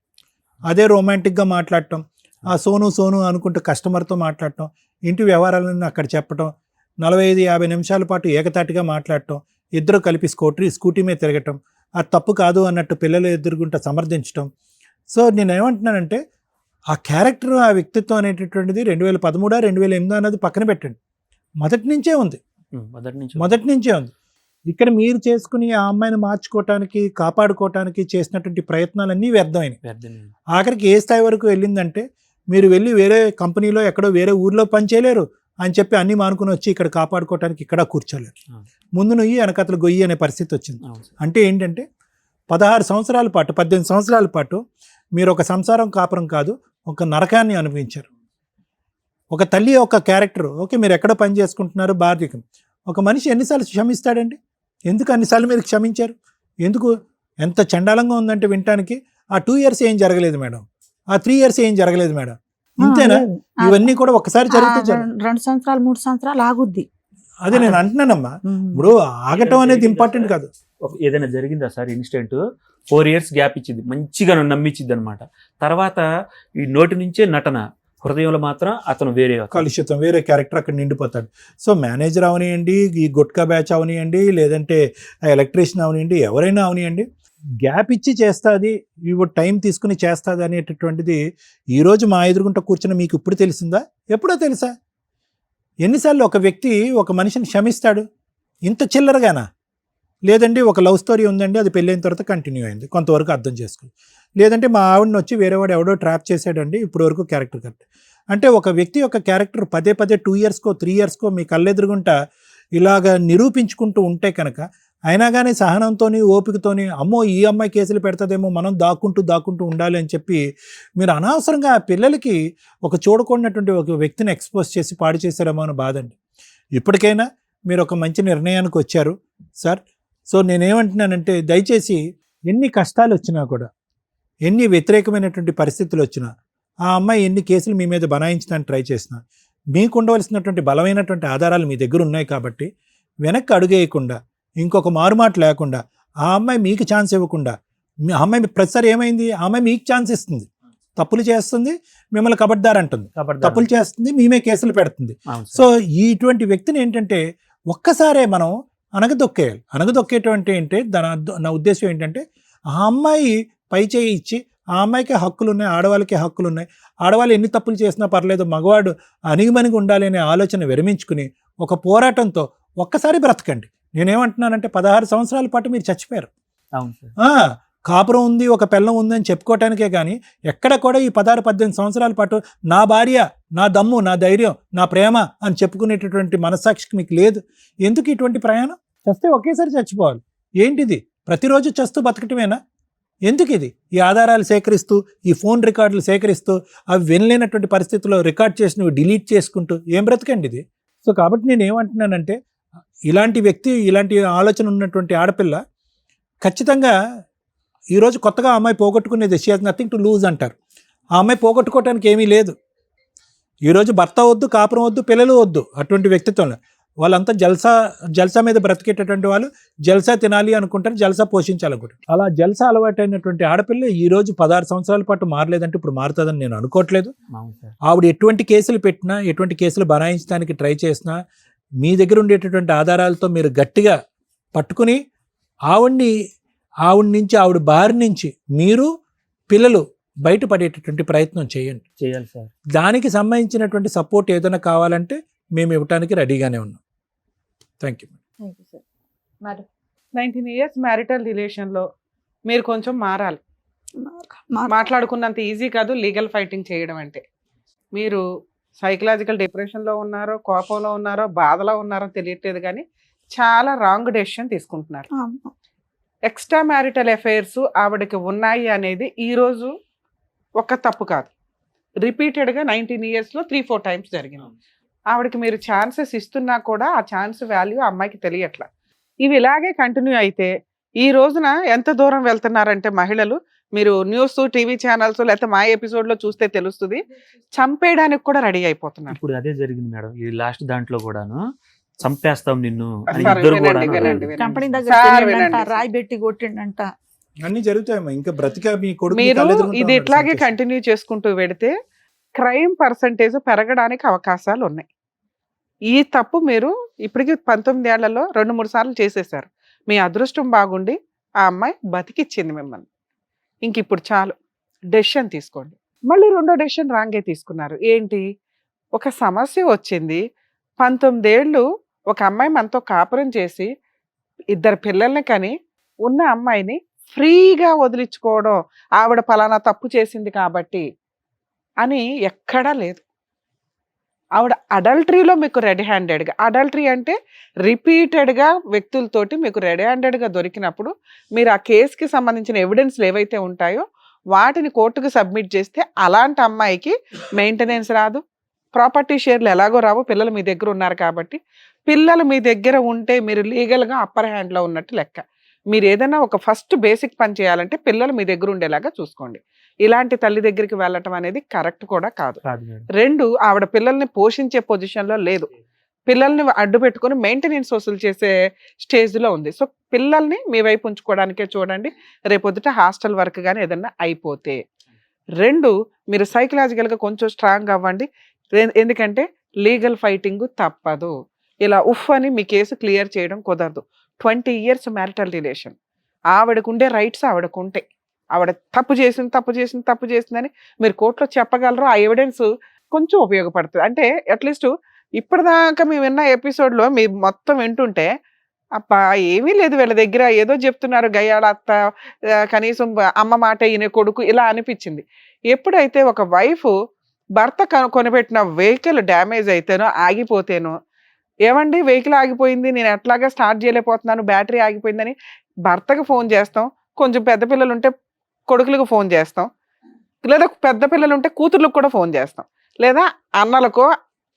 అదే రొమాంటిక్గా మాట్లాడటం, ఆ సోను అనుకుంటూ కస్టమర్తో మాట్లాడటం, ఇంటి వ్యవహారాలను అక్కడ చెప్పటం, 45-50 నిమిషాల పాటు ఏకతాటిగా మాట్లాడటం, ఇద్దరు కలిపి స్కూటీ మీద తిరగటం, అది తప్పు కాదు అన్నట్టు పిల్లలు ఎదురుగుంట సమర్థించటం. సో నేను ఏమంటున్నానంటే ఆ క్యారెక్టర్, ఆ వ్యక్తిత్వం అనేటటువంటిది 2013-2008 అన్నది పక్కన పెట్టండి, మొదటి నుంచే ఉంది. మొదటి నుంచే ఉంది. ఇక్కడ మీరు చేసుకుని ఆ అమ్మాయిని మార్చుకోవటానికి, కాపాడుకోవటానికి చేసినటువంటి ప్రయత్నాలన్నీ వ్యర్థమైనవి. ఆఖరికి ఏ స్థాయి వరకు వెళ్ళిందంటే, మీరు వెళ్ళి వేరే కంపెనీలో ఎక్కడో వేరే ఊర్లో పనిచేయలేరు అని చెప్పి అన్నీ మానుకుని వచ్చి ఇక్కడ కాపాడుకోవటానికి ఇక్కడ కూర్చోలేరు. ముందు నుయ్యి వెనకతలు గొయ్యి అనే పరిస్థితి వచ్చింది. అంటే ఏంటంటే 16 సంవత్సరాల పాటు 18 సంవత్సరాల పాటు మీరు ఒక సంసారం కాపురం కాదు, ఒక నరకాన్ని అనుభవించారు. ఒక తల్లి ఒక క్యారెక్టర్, ఓకే మీరు ఎక్కడో పని చేసుకుంటున్నారు బాధ్యత, ఒక మనిషి ఎన్నిసార్లు క్షమిస్తాడండి? ఎందుకు అన్నిసార్లు మీరు క్షమించారు? ఎందుకు? ఎంత చండాలంగా ఉందంటే వినటానికి. ఆ 2 years ఏం జరగలేదు మేడం, ఆ 3 years ఏం జరగలేదు మేడం, ఇంతేనా? ఇవన్నీ కూడా ఒకసారి జరిగితే 2 సంవత్సరాలు 3 సంవత్సరాలు ఆగుద్ది. అదే నేను అంటున్నానమ్మా. ఇప్పుడు ఆగటం అనేది ఇంపార్టెంట్ కాదు. ఏదైనా జరిగిందా సార్ ఇన్సిడెంట్ 4 years గ్యాప్ ఇచ్చింది, మంచిగా నమ్మించింది అనమాట. తర్వాత ఈ నోటి నుంచే నటన, హృదయంలో మాత్రం అతను వేరే కలుషితం, వేరే క్యారెక్టర్ అక్కడ నిండిపోతాడు. సో మేనేజర్ అవనియండి, ఈ గుట్కా బ్యాచ్ అవనియండి, లేదంటే ఎలక్ట్రీషియన్ అవనియండి, ఎవరైనా అవనియండి, గ్యాప్ ఇచ్చి చేస్తుంది, ఇవి టైం తీసుకుని చేస్తుంది అనేటటువంటిది ఈరోజు మా ఎదురుగుంట కూర్చున్న మీకు ఇప్పుడు తెలిసిందా? ఎప్పుడో తెలుసా? ఎన్నిసార్లు ఒక వ్యక్తి ఒక మనిషిని క్షమిస్తాడు? ఇంత చిల్లరగానా? లేదండి ఒక లవ్ స్టోరీ ఉందండి, అది పెళ్ళైన తర్వాత కంటిన్యూ అయింది, కొంతవరకు అర్థం చేసుకుని. లేదంటే మా ఆవిడని వచ్చి వేరేవాడు ఎవడో ట్రాప్ చేశాడండి, ఇప్పుడు వరకు క్యారెక్టర్ కరెక్ట్. అంటే ఒక వ్యక్తి యొక్క క్యారెక్టర్ పదే 2 yearsకో 3 yearsకో మీ కళ్ళెదురుగుంట ఇలాగ నిరూపించుకుంటూ ఉంటే కనుక, అయినా కానీ సహనంతోని ఓపికతోని అమ్మో ఈ అమ్మాయి కేసులు పెడతదేమో మనం దాక్కుంటూ ఉండాలి అని చెప్పి మీరు అనవసరంగా ఆ పిల్లలకి ఒక చూడకూడనటువంటి ఒక వ్యక్తిని ఎక్స్పోజ్ చేసి పాడు చేశారేమో అని బాధండి. ఇప్పటికైనా మీరు ఒక మంచి నిర్ణయానికి వచ్చారు సార్. సో నేనేమంటున్నానంటే దయచేసి ఎన్ని కష్టాలు వచ్చినా కూడా, ఎన్ని వ్యతిరేకమైనటువంటి పరిస్థితులు వచ్చినా, ఆ అమ్మాయి ఎన్ని కేసులు మీ మీద బనాయించడానికి ట్రై చేసినా, మీకు ఉండవలసినటువంటి బలమైనటువంటి ఆధారాలు మీ దగ్గర ఉన్నాయి కాబట్టి వెనక్కి అడుగేయకుండా, ఇంకొక మారుమాట లేకుండా, ఆ అమ్మాయి మీకు ఛాన్స్ ఇవ్వకుండా, ఆ అమ్మాయి ప్రతిసారి ఏమైంది, ఆ అమ్మాయి మీకు ఛాన్స్ ఇస్తుంది, తప్పులు చేస్తుంది, మిమ్మల్ని కబడ్దారంటుంది, తప్పులు చేస్తుంది, మేమే కేసులు పెడుతుంది. సో ఇటువంటి వ్యక్తిని ఏంటంటే ఒక్కసారే మనం అనగదొక్కేయాలి. అనగదొక్కేటువంటి ఏంటంటే నా ఉద్దేశం ఏంటంటే, ఆ అమ్మాయి పై చేయి ఇచ్చి, ఆ అమ్మాయికి హక్కులు ఉన్నాయి, ఆడవాళ్ళకి హక్కులు ఉన్నాయి, ఆడవాళ్ళు ఎన్ని తప్పులు చేసినా పర్లేదు, మగవాడు అణిగిమణిగి ఉండాలి అనే ఆలోచన విరమించుకుని ఒక పోరాటంతో ఒక్కసారి బ్రతకండి. నేనేమంటున్నానంటే 16 సంవత్సరాల పాటు మీరు చచ్చిపోయారు. కాపురం ఉంది, ఒక పిల్లం ఉంది అని చెప్పుకోవటానికే కానీ ఎక్కడ కూడా ఈ 16-18 సంవత్సరాల పాటు నా భార్య, నా దమ్ము, నా ధైర్యం, నా ప్రేమ అని చెప్పుకునేటటువంటి మనస్సాక్షికి మీకు లేదు. ఎందుకు ఇటువంటి ప్రయాణం? చస్తే ఒకేసారి చచ్చిపోవాలి. ఏంటిది ప్రతిరోజు చస్తూ బతకటమేనా? ఎందుకు ఇది? ఈ ఆధారాలు సేకరిస్తూ, ఈ ఫోన్ రికార్డులు సేకరిస్తూ, అవి వినలేనటువంటి పరిస్థితుల్లో రికార్డ్ చేసినవి డిలీట్ చేసుకుంటూ ఏం బ్రతకండి ఇది? సో కాబట్టి నేను ఏమంటున్నానంటే, ఇలాంటి వ్యక్తి, ఇలాంటి ఆలోచన ఉన్నటువంటి ఆడపిల్ల ఖచ్చితంగా ఈరోజు కొత్తగా అమ్మాయి పోగొట్టుకునేది she has nothing to lose అంటారు. ఆ అమ్మాయి పోగొట్టుకోవటానికి ఏమీ లేదు. ఈరోజు భర్త వద్దు, కాపురం వద్దు, పిల్లలు వద్దు, అటువంటి వ్యక్తిత్వంలో వాళ్ళంతా జల్సా మీద బ్రతికేటటువంటి వాళ్ళు జల్సా తినాలి అనుకుంటారు, జల్సా పోషించాలనుకుంటారు. అలా జల్సా అలవాటైనటువంటి ఆడపిల్ల ఈరోజు 16 సంవత్సరాల పాటు మారలేదంటే ఇప్పుడు మారుతుందని నేను అనుకోవట్లేదు. ఆవిడ ఎటువంటి కేసులు పెట్టినా, ఎటువంటి కేసులు బనాయించడానికి ట్రై చేసినా, మీ దగ్గర ఉండేటటువంటి ఆధారాలతో మీరు గట్టిగా పట్టుకుని ఆవిడ నుంచి, ఆవిడ బారి నుంచి మీరు పిల్లలు బయటపడేటటువంటి ప్రయత్నం చేయాలి సార్. దానికి సంబంధించినటువంటి సపోర్ట్ ఏదైనా కావాలంటే మేము ఇవ్వటానికి రెడీగానే ఉన్నాం. Thank you. 19 years మ్యారిటల్ రిలేషన్లో మీరు కొంచెం మారాలి. మాట్లాడుకున్నంత ఈజీ కాదు లీగల్ ఫైటింగ్ చేయడం అంటే. మీరు సైకలాజికల్ డిప్రెషన్లో ఉన్నారో, కోపంలో ఉన్నారో, బాధలో ఉన్నారో తెలియట్లేదు, కానీ చాలా రాంగ్ డెసిషన్ తీసుకుంటున్నారు. ఎక్స్ట్రా మ్యారిటల్ అఫైర్స్ ఆవిడకి ఉన్నాయి అనేది ఈరోజు ఒక తప్పు కాదు, రిపీటెడ్గా 19 yearsలో 3-4 times జరిగింది. ఆవిడకి మీరు ఛాన్సెస్ ఇస్తున్నా కూడా ఆ ఛాన్స్ వాల్యూ అమ్మాయికి తెలియట్లా. ఇవి ఇలాగే కంటిన్యూ అయితే ఈ రోజున ఎంత దూరం వెళ్తున్నారంటే మహిళలు మీరు న్యూస్ టీవీ ఛానల్స్ లేకపోతే మా ఎపిసోడ్ లో చూస్తే తెలుస్తుంది, చంపేయడానికి కూడా రెడీ అయిపోతున్నారు. ఇప్పుడు అదే జరిగింది మేడం ఈ లాస్ట్ దాంట్లో కూడాను, చంపేస్తాం నిన్ను అని సార్, ఇద్దరు వినండి, కూడా వినండి, వినండి. కంపెనీ సార్, దగ్గర వినండి. రాయి పెట్టి కొట్టిండంట. అన్ని జరుగుతాయమ్మా. ఇంకా బ్రతిక మీ కొడుకు మీరు ఇది ఇట్లాగే కంటిన్యూ చేసుకుంటూ పెడితే క్రైమ్ పర్సంటేజ్ పెరగడానికి అవకాశాలు ఉన్నాయి. ఈ తప్పు మీరు ఇప్పటికి 19 ఏళ్లలో 2-3 సార్లు చేసేసారు. మీ అదృష్టం బాగుండి ఆ అమ్మాయి బతికిచ్చింది మిమ్మల్ని. ఇంక ఇప్పుడు చాలు, డెసిషన్ తీసుకోండి. మళ్ళీ రెండో డెసిషన్ రాంగే తీసుకున్నారు. ఏంటి, ఒక సమస్య వచ్చింది, 19 ఏళ్ళు ఒక అమ్మాయి మనతో కాపురం చేసి 2 పిల్లల్ని కని ఉన్న అమ్మాయిని ఫ్రీగా వదిలించుకోవడం, ఆవిడ పలానా తప్పు చేసింది కాబట్టి అని ఎక్కడా లేదు. ఆవిడ అడల్టరీలో మీకు రెడీ హ్యాండెడ్గా, అడల్టరీ అంటే రిపీటెడ్గా వ్యక్తులతోటి మీకు రెడీ హ్యాండెడ్గా దొరికినప్పుడు మీరు ఆ కేసుకి సంబంధించిన ఎవిడెన్స్లు ఏవైతే ఉంటాయో వాటిని కోర్టుకు సబ్మిట్ చేస్తే అలాంటి అమ్మాయికి మెయింటెనెన్స్ రాదు, ప్రాపర్టీ షేర్లు ఎలాగో రావు, పిల్లలు మీ దగ్గర ఉన్నారు కాబట్టి. పిల్లలు మీ దగ్గర ఉంటే మీరు లీగల్గా అప్పర్ హ్యాండ్లో ఉన్నట్టు లెక్క. మీరు ఏదైనా ఒక ఫస్ట్ బేసిక్ పని చేయాలంటే పిల్లలు మీ దగ్గర ఉండేలాగా చూసుకోండి. ఇలాంటి తల్లి దగ్గరికి వెళ్ళటం అనేది కరెక్ట్ కూడా కాదు. 2, ఆవిడ పిల్లల్ని పోషించే పొజిషన్లో లేదు, పిల్లల్ని అడ్డు పెట్టుకొని మెయింటెనెన్స్ వసూలు చేసే స్టేజ్లో ఉంది. సో పిల్లల్ని మీ వైపు ఉంచుకోవడానికే చూడండి. రేపొద్దుట హాస్టల్ వర్క్ కానీ ఏదన్నా అయిపోతే. 2, మీరు సైకలాజికల్గా కొంచెం స్ట్రాంగ్ అవ్వండి. ఎందుకంటే లీగల్ ఫైటింగ్ తప్పదు. ఇలా అని మీ కేసు క్లియర్ చేయడం కుదరదు. 20 years మ్యారిటల్ రిలేషన్, ఆవిడకుండే రైట్స్ ఆవిడకుంటాయి. ఆవిడ తప్పు చేసిందని మీరు కోర్టులో చెప్పగలరు. ఆ ఎవిడెన్స్ కొంచెం ఉపయోగపడుతుంది. అంటే అట్లీస్ట్ ఇప్పటిదాకా మేము విన్న ఎపిసోడ్లో మీరు మొత్తం వింటుంటే అబ్బా ఏమీ లేదు వీళ్ళ దగ్గర, ఏదో చెప్తున్నారు గయ్యాళ అత్త, కనీసం అమ్మ మాట ఈయన కొడుకు, ఇలా అనిపించింది. ఎప్పుడైతే ఒక వైఫ్ భర్త కొనిపెట్టిన వెహికల్ డ్యామేజ్ అయితేనో ఆగిపోతేనో, ఏమండి వెహికల్ ఆగిపోయింది, నేను ఎట్లాగా స్టార్ట్ చేయలేకపోతున్నాను, బ్యాటరీ ఆగిపోయిందని భర్తకు ఫోన్ చేస్తాం. కొంచెం పెద్ద పిల్లలు ఉంటే కొడుకులకు ఫోన్ చేస్తాం, లేదా పెద్ద పిల్లలు ఉంటే కూతుర్లకు కూడా ఫోన్ చేస్తాం, లేదా అన్నలకో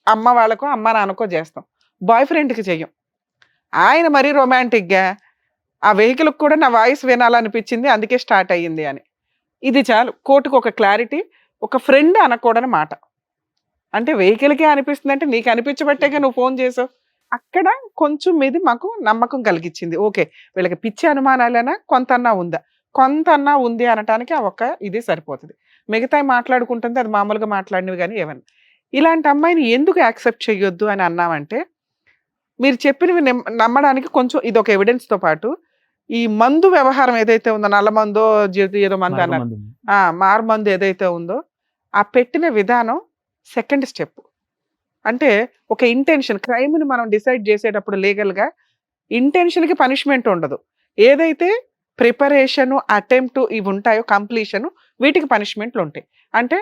అమ్మ వాళ్ళకో అమ్మ నాన్నకో చేస్తాం. బాయ్ ఫ్రెండ్కి చెయ్యం. ఆయన మరీ రొమాంటిక్గా ఆ వెహికల్కి కూడా నా వాయిస్ వినాలనిపించింది అందుకే స్టార్ట్ అయ్యింది అని. ఇది చాలు కోర్టుకు ఒక క్లారిటీ. ఒక ఫ్రెండ్ అనకూడని మాట. అంటే వెహికల్కే అనిపిస్తుంది అంటే నీకు అనిపించబట్టేగా నువ్వు ఫోన్ చేసావు. అక్కడ కొంచెం మీది మాకు నమ్మకం కలిగించింది. ఓకే, వీళ్ళకి పిచ్చి అనుమానాలైనా కొంతన్నా ఉంది అనటానికి ఆ ఒక్క ఇది సరిపోతుంది. మిగతా మాట్లాడుకుంటుంది అది మామూలుగా మాట్లాడినవి కానీ ఏమన్నా. ఇలాంటి అమ్మాయిని ఎందుకు యాక్సెప్ట్ చేయొద్దు అని అన్నామంటే, మీరు చెప్పినవి నమ్మడానికి కొంచెం ఇది ఒక ఎవిడెన్స్తో పాటు ఈ మందు వ్యవహారం ఏదైతే ఉందో, నల్ల మందో ఏదో మందు అన్నారు, మారు మందు ఏదైతే ఉందో ఆ పెట్టిన విధానం సెకండ్ స్టెప్. అంటే ఒక ఇంటెన్షన్, క్రైమ్ని మనం డిసైడ్ చేసేటప్పుడు లీగల్గా ఇంటెన్షన్కి పనిష్మెంట్ ఉండదు. ఏదైతే ప్రిపరేషను, అటెంప్ట్ ఇవి ఉంటాయో, కంప్లీషను, వీటికి పనిష్మెంట్లు ఉంటాయి. అంటే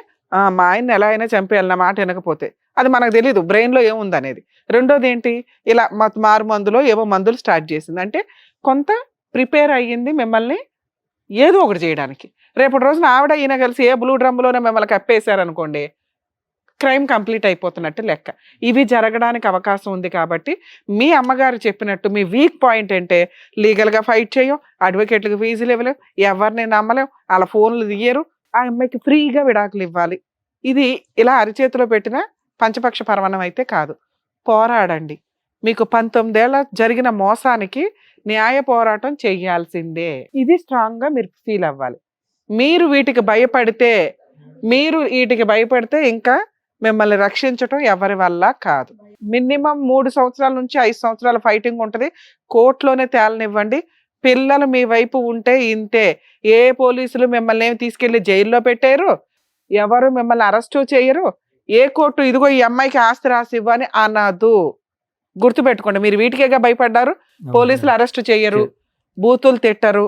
మా ఆయన్ని ఎలా అయినా చంపేయాలి నా మాట వినకపోతే, అది మనకు తెలియదు బ్రెయిన్లో ఏముంది అనేది. రెండోది ఏంటి, ఇలా మారు మందులో ఏవో మందులు స్టార్ట్ చేసింది అంటే కొంత ప్రిపేర్ అయ్యింది మిమ్మల్ని ఏదో ఒకటి చేయడానికి. రేపటి రోజున ఆవిడ ఈయన కలిసి ఏ బ్లూ డ్రమ్లోనే మిమ్మల్ని కప్పేశారనుకోండి, క్రైమ్ కంప్లీట్ అయిపోతున్నట్టు లెక్క. ఇవి జరగడానికి అవకాశం ఉంది కాబట్టి మీ అమ్మగారు చెప్పినట్టు మీ వీక్ పాయింట్ అంటే లీగల్గా ఫైట్ చేయం, అడ్వకేట్లకు ఫీజులు ఇవ్వలేం, ఎవరిని నమ్మలేం, వాళ్ళ ఫోన్లు తీయరు, ఆ అమ్మాయికి ఫ్రీగా విడాకులు ఇవ్వాలి. ఇది ఇలా అరిచేతిలో పెట్టిన పంచపక్ష పరమాణం అయితే కాదు. పోరాడండి. మీకు 19 ఏళ్ళ జరిగిన మోసానికి న్యాయ పోరాటం చెయ్యాల్సిందే. ఇది స్ట్రాంగ్గా మీరు ఫీల్ అవ్వాలి. మీరు వీటికి భయపడితే ఇంకా మిమ్మల్ని రక్షించటం ఎవరి వల్ల కాదు. మినిమం 3 సంవత్సరాల నుంచి 5 సంవత్సరాల ఫైటింగ్ ఉంటుంది. కోర్టులోనే తేలనివ్వండి. పిల్లలు మీ వైపు ఉంటే ఇంతే. ఏ పోలీసులు మిమ్మల్ని ఏమి తీసుకెళ్లి జైల్లో పెట్టారు, ఎవరు మిమ్మల్ని అరెస్టు చేయరు, ఏ కోర్టు ఇదిగో ఈ అమ్మాయికి ఆస్తి రాసి ఇవ్వని అనదు. గుర్తుపెట్టుకోండి. మీరు వీటికేగా భయపడ్డారు. పోలీసులు అరెస్టు చేయరు, బూతులు తిట్టరు.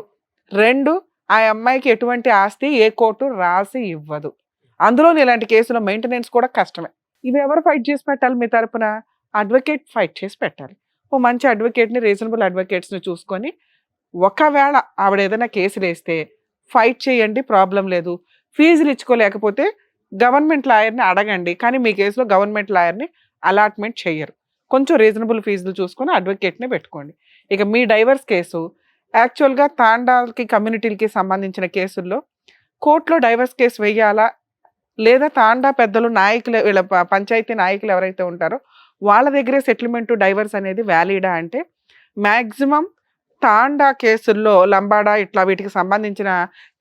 2, ఆ అమ్మాయికి ఎటువంటి ఆస్తి ఏ కోర్టు రాసి ఇవ్వదు. అందులో ఇలాంటి కేసులో మెయింటెనెన్స్ కూడా కష్టమే. ఇవి ఎవరు ఫైట్ చేసి పెట్టాలి మీ తరపున? అడ్వకేట్ ఫైట్ చేసి పెట్టాలి. ఓ మంచి అడ్వకేట్ని, రీజనబుల్ అడ్వకేట్స్ని చూసుకొని, ఒకవేళ ఆవిడ ఏదైనా కేసులు వేస్తే ఫైట్ చేయండి, ప్రాబ్లం లేదు. ఫీజులు ఇచ్చుకోలేకపోతే గవర్నమెంట్ లాయర్ని అడగండి. కానీ మీ కేసులో గవర్నమెంట్ లాయర్ని అలాట్మెంట్ చేయరు. కొంచెం రీజనబుల్ ఫీజులు చూసుకొని అడ్వకేట్ని పెట్టుకోండి. ఇక మీ డైవర్స్ కేసు యాక్చువల్గా తాండాలకి కమ్యూనిటీలకి సంబంధించిన కేసుల్లో కోర్టులో డైవర్స్ కేసు వెయ్యాలా, లేదా తాండా పెద్దలు నాయకులు, వీళ్ళ పంచాయతీ నాయకులు ఎవరైతే ఉంటారో వాళ్ళ దగ్గరే సెటిల్మెంట్ డైవర్స్ అనేది వ్యాలిడా అంటే, మ్యాక్సిమం తాండా కేసుల్లో, లంబాడా ఇట్లా వీటికి సంబంధించిన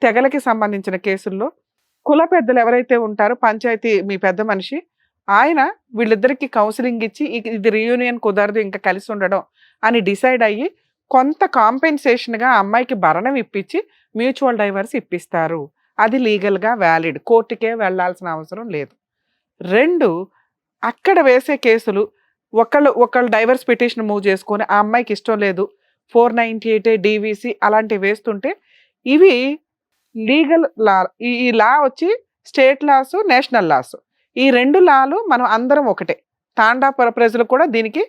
తెగలకి సంబంధించిన కేసుల్లో కుల పెద్దలు ఎవరైతే ఉంటారో, పంచాయతీ మీ పెద్ద మనిషి ఆయన వీళ్ళిద్దరికి కౌన్సిలింగ్ ఇచ్చి ఇది రీయూనియన్ కుదరదు ఇంకా కలిసి ఉండడం అని డిసైడ్ అయ్యి కొంత కాంపెన్సేషన్గా అమ్మాయికి భరణం ఇప్పించి మ్యూచువల్ డైవర్స్ ఇప్పిస్తారు. అది లీగల్గా వ్యాలిడ్, కోర్టుకే వెళ్ళాల్సిన అవసరం లేదు. 2, అక్కడ వేసే కేసులు ఒకళ్ళు డైవర్స్ పిటిషన్ మూవ్ చేసుకొని ఆ అమ్మాయికి ఇష్టం లేదు 498 DVC అలాంటివి వేస్తుంటే ఇవి లీగల్ లా. ఈ లా వచ్చి స్టేట్ లాస్, నేషనల్ లాస్, ఈ 2 లాలు మనం అందరం ఒకటే. తాండా ప్రజలు కూడా దీనికి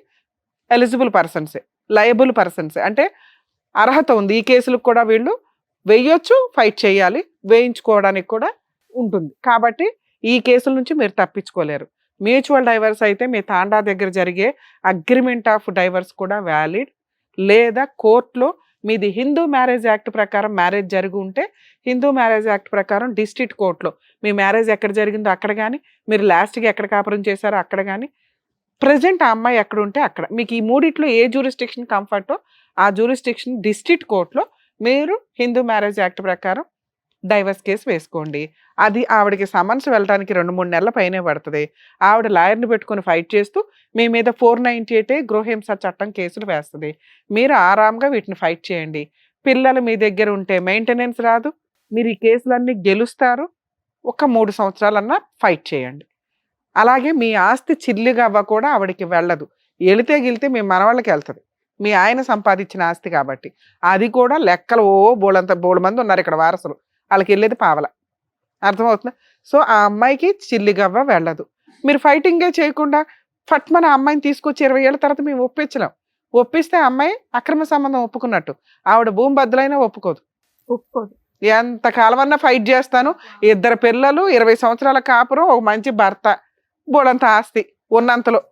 ఎలిజిబుల్ పర్సన్సే, లయబుల్ పర్సన్సే, అంటే అర్హత ఉంది. ఈ కేసులకు కూడా వీళ్ళు వేయొచ్చు, ఫైట్ చేయాలి, వేయించుకోవడానికి కూడా ఉంటుంది. కాబట్టి ఈ కేసుల నుంచి మీరు తప్పించుకోలేరు. మ్యూచువల్ డైవర్స్ అయితే మీ తాండా దగ్గర జరిగే అగ్రిమెంట్ ఆఫ్ డైవర్స్ కూడా వ్యాలిడ్, లేదా కోర్టులో మీది హిందూ మ్యారేజ్ యాక్ట్ ప్రకారం మ్యారేజ్ జరిగి ఉంటే హిందూ మ్యారేజ్ యాక్ట్ ప్రకారం డిస్ట్రిక్ట్ కోర్టులో మీ మ్యారేజ్ ఎక్కడ జరిగిందో అక్కడ కానీ, మీరు లాస్ట్కి ఎక్కడ కాపురం చేశారో అక్కడ కానీ, ప్రజెంట్ ఆ అమ్మాయి ఎక్కడ ఉంటే అక్కడ, మీకు ఈ మూడిట్లో ఏ జ్యూరిస్డిక్షన్ కంఫర్టో ఆ జ్యూరిస్డిక్షన్ డిస్ట్రిక్ట్ కోర్టులో మీరు హిందూ మ్యారేజ్ యాక్ట్ ప్రకారం డైవర్స్ కేసు వేసుకోండి. అది ఆవిడకి సమన్స్ వెళ్ళడానికి 2-3 నెలల పైనే పడుతుంది. ఆవిడ లాయర్ని పెట్టుకుని ఫైట్ చేస్తూ మీ మీద 498 గృహహింస చట్టం కేసులు వేస్తుంది. మీరు ఆరాంగా వీటిని ఫైట్ చేయండి. పిల్లలు మీ దగ్గర ఉంటే మెయింటెనెన్స్ రాదు, మీరు ఈ కేసులన్నీ గెలుస్తారు. ఒక 3 సంవత్సరాలన్నా ఫైట్ చేయండి. అలాగే మీ ఆస్తి చిల్లిగవ్వ కూడా ఆవిడకి వెళ్ళదు. వెళితే గిలితే మీ మనవాళ్ళకి వెళ్తుంది, మీ ఆయన సంపాదించిన ఆస్తి కాబట్టి. అది కూడా లెక్కలు బోడు మంది ఉన్నారు ఇక్కడ వారసులు, వాళ్ళకి వెళ్ళేది పావల. అర్థమవుతుందా? సో ఆ అమ్మాయికి చిల్లిగవ్వ వెళ్ళదు. మీరు ఫైటింగే చేయకుండా ఫట్మన అమ్మాయిని తీసుకొచ్చి 20 ఏళ్ళ తర్వాత మేము ఒప్పించలేం. ఒప్పిస్తే అమ్మాయి అక్రమ సంబంధం ఒప్పుకున్నట్టు, ఆవిడ భూమి బద్దలైనా ఒప్పుకోదు. ఎంత కాలమన్నా ఫైట్ చేస్తాను, 2 పిల్లలు, 20 సంవత్సరాల కాపురం, ఒక మంచి భర్త, బోడంత ఆస్తి ఉన్నంతలో,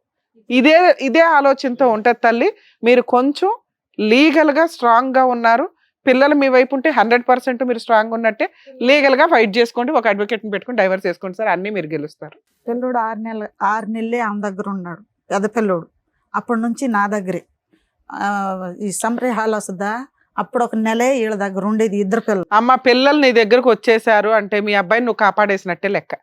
ఇదే ఆలోచనతో ఉంటుంది తల్లి. మీరు కొంచెం లీగల్గా స్ట్రాంగ్గా ఉన్నారు, పిల్లలు మీ వైపు ఉంటే 100% మీరు స్ట్రాంగ్ ఉన్నట్టే. లీగల్గా ఫైట్ చేసుకోండి, ఒక అడ్వకేట్ని పెట్టుకుని డైవర్స్ చేసుకోండి సార్, అన్నీ మీరు గెలుస్తారు. పిల్లోడు 6 నెలలే ఆమె దగ్గర ఉన్నాడు, పెద్ద పిల్లోడు. అప్పటి నుంచి నా దగ్గరే. ఈ సమ్మరీ హాల్ వస్తుందా, అప్పుడు 1 నెలే వీళ్ళ దగ్గర ఉండేది, 2 పిల్లలు. అమ్మ పిల్లలు నీ దగ్గరకు వచ్చేసారు అంటే మీ అబ్బాయిని నువ్వు కాపాడేసినట్టే లెక్క.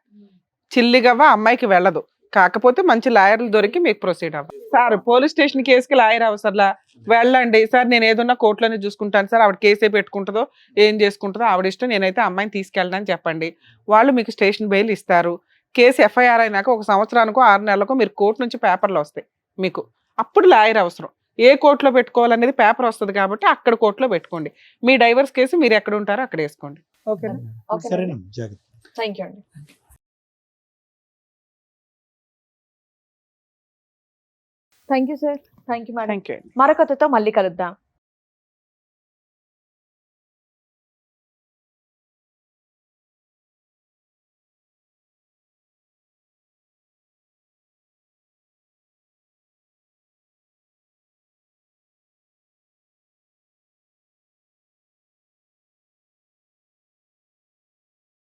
చిల్లిగవ్వ అమ్మాయికి వెళ్ళదు. కాకపోతే మంచి లాయర్లు దొరికి మీకు ప్రొసీడ్ అవ్వాలి. సార్ పోలీస్ స్టేషన్ కేసుకి లాయర్ అవసరంలా, వెళ్ళండి సార్ నేను ఏదన్నా కోర్టులోనే చూసుకుంటాను సార్, ఆవిడ కేసే పెట్టుకుంటుందో ఏం చేసుకుంటుందో ఆవిడ ఇష్టం, నేనైతే అమ్మాయిని తీసుకెళ్ళడానికి చెప్పండి. వాళ్ళు మీకు స్టేషన్ బెయిల్ ఇస్తారు. కేసు FIR అయినాక 1 సంవత్సరానికో 6 నెలలకో మీరు కోర్టు నుంచి పేపర్లు వస్తాయి మీకు, అప్పుడు లాయర్ అవసరం. ఏ కోర్టులో పెట్టుకోవాలనేది పేపర్ వస్తుంది కాబట్టి అక్కడ కోర్టులో పెట్టుకోండి. మీ డైవర్స్ కేసు మీరు ఎక్కడ ఉంటారో అక్కడ వేసుకోండి. ఓకేనా? సరేనమ్మా, జాగ్రత్త. థ్యాంక్ యూ అండి. Thank you sir. Thank you madam. Thank you. మరొకతో మళ్ళీ కలుద్దాం.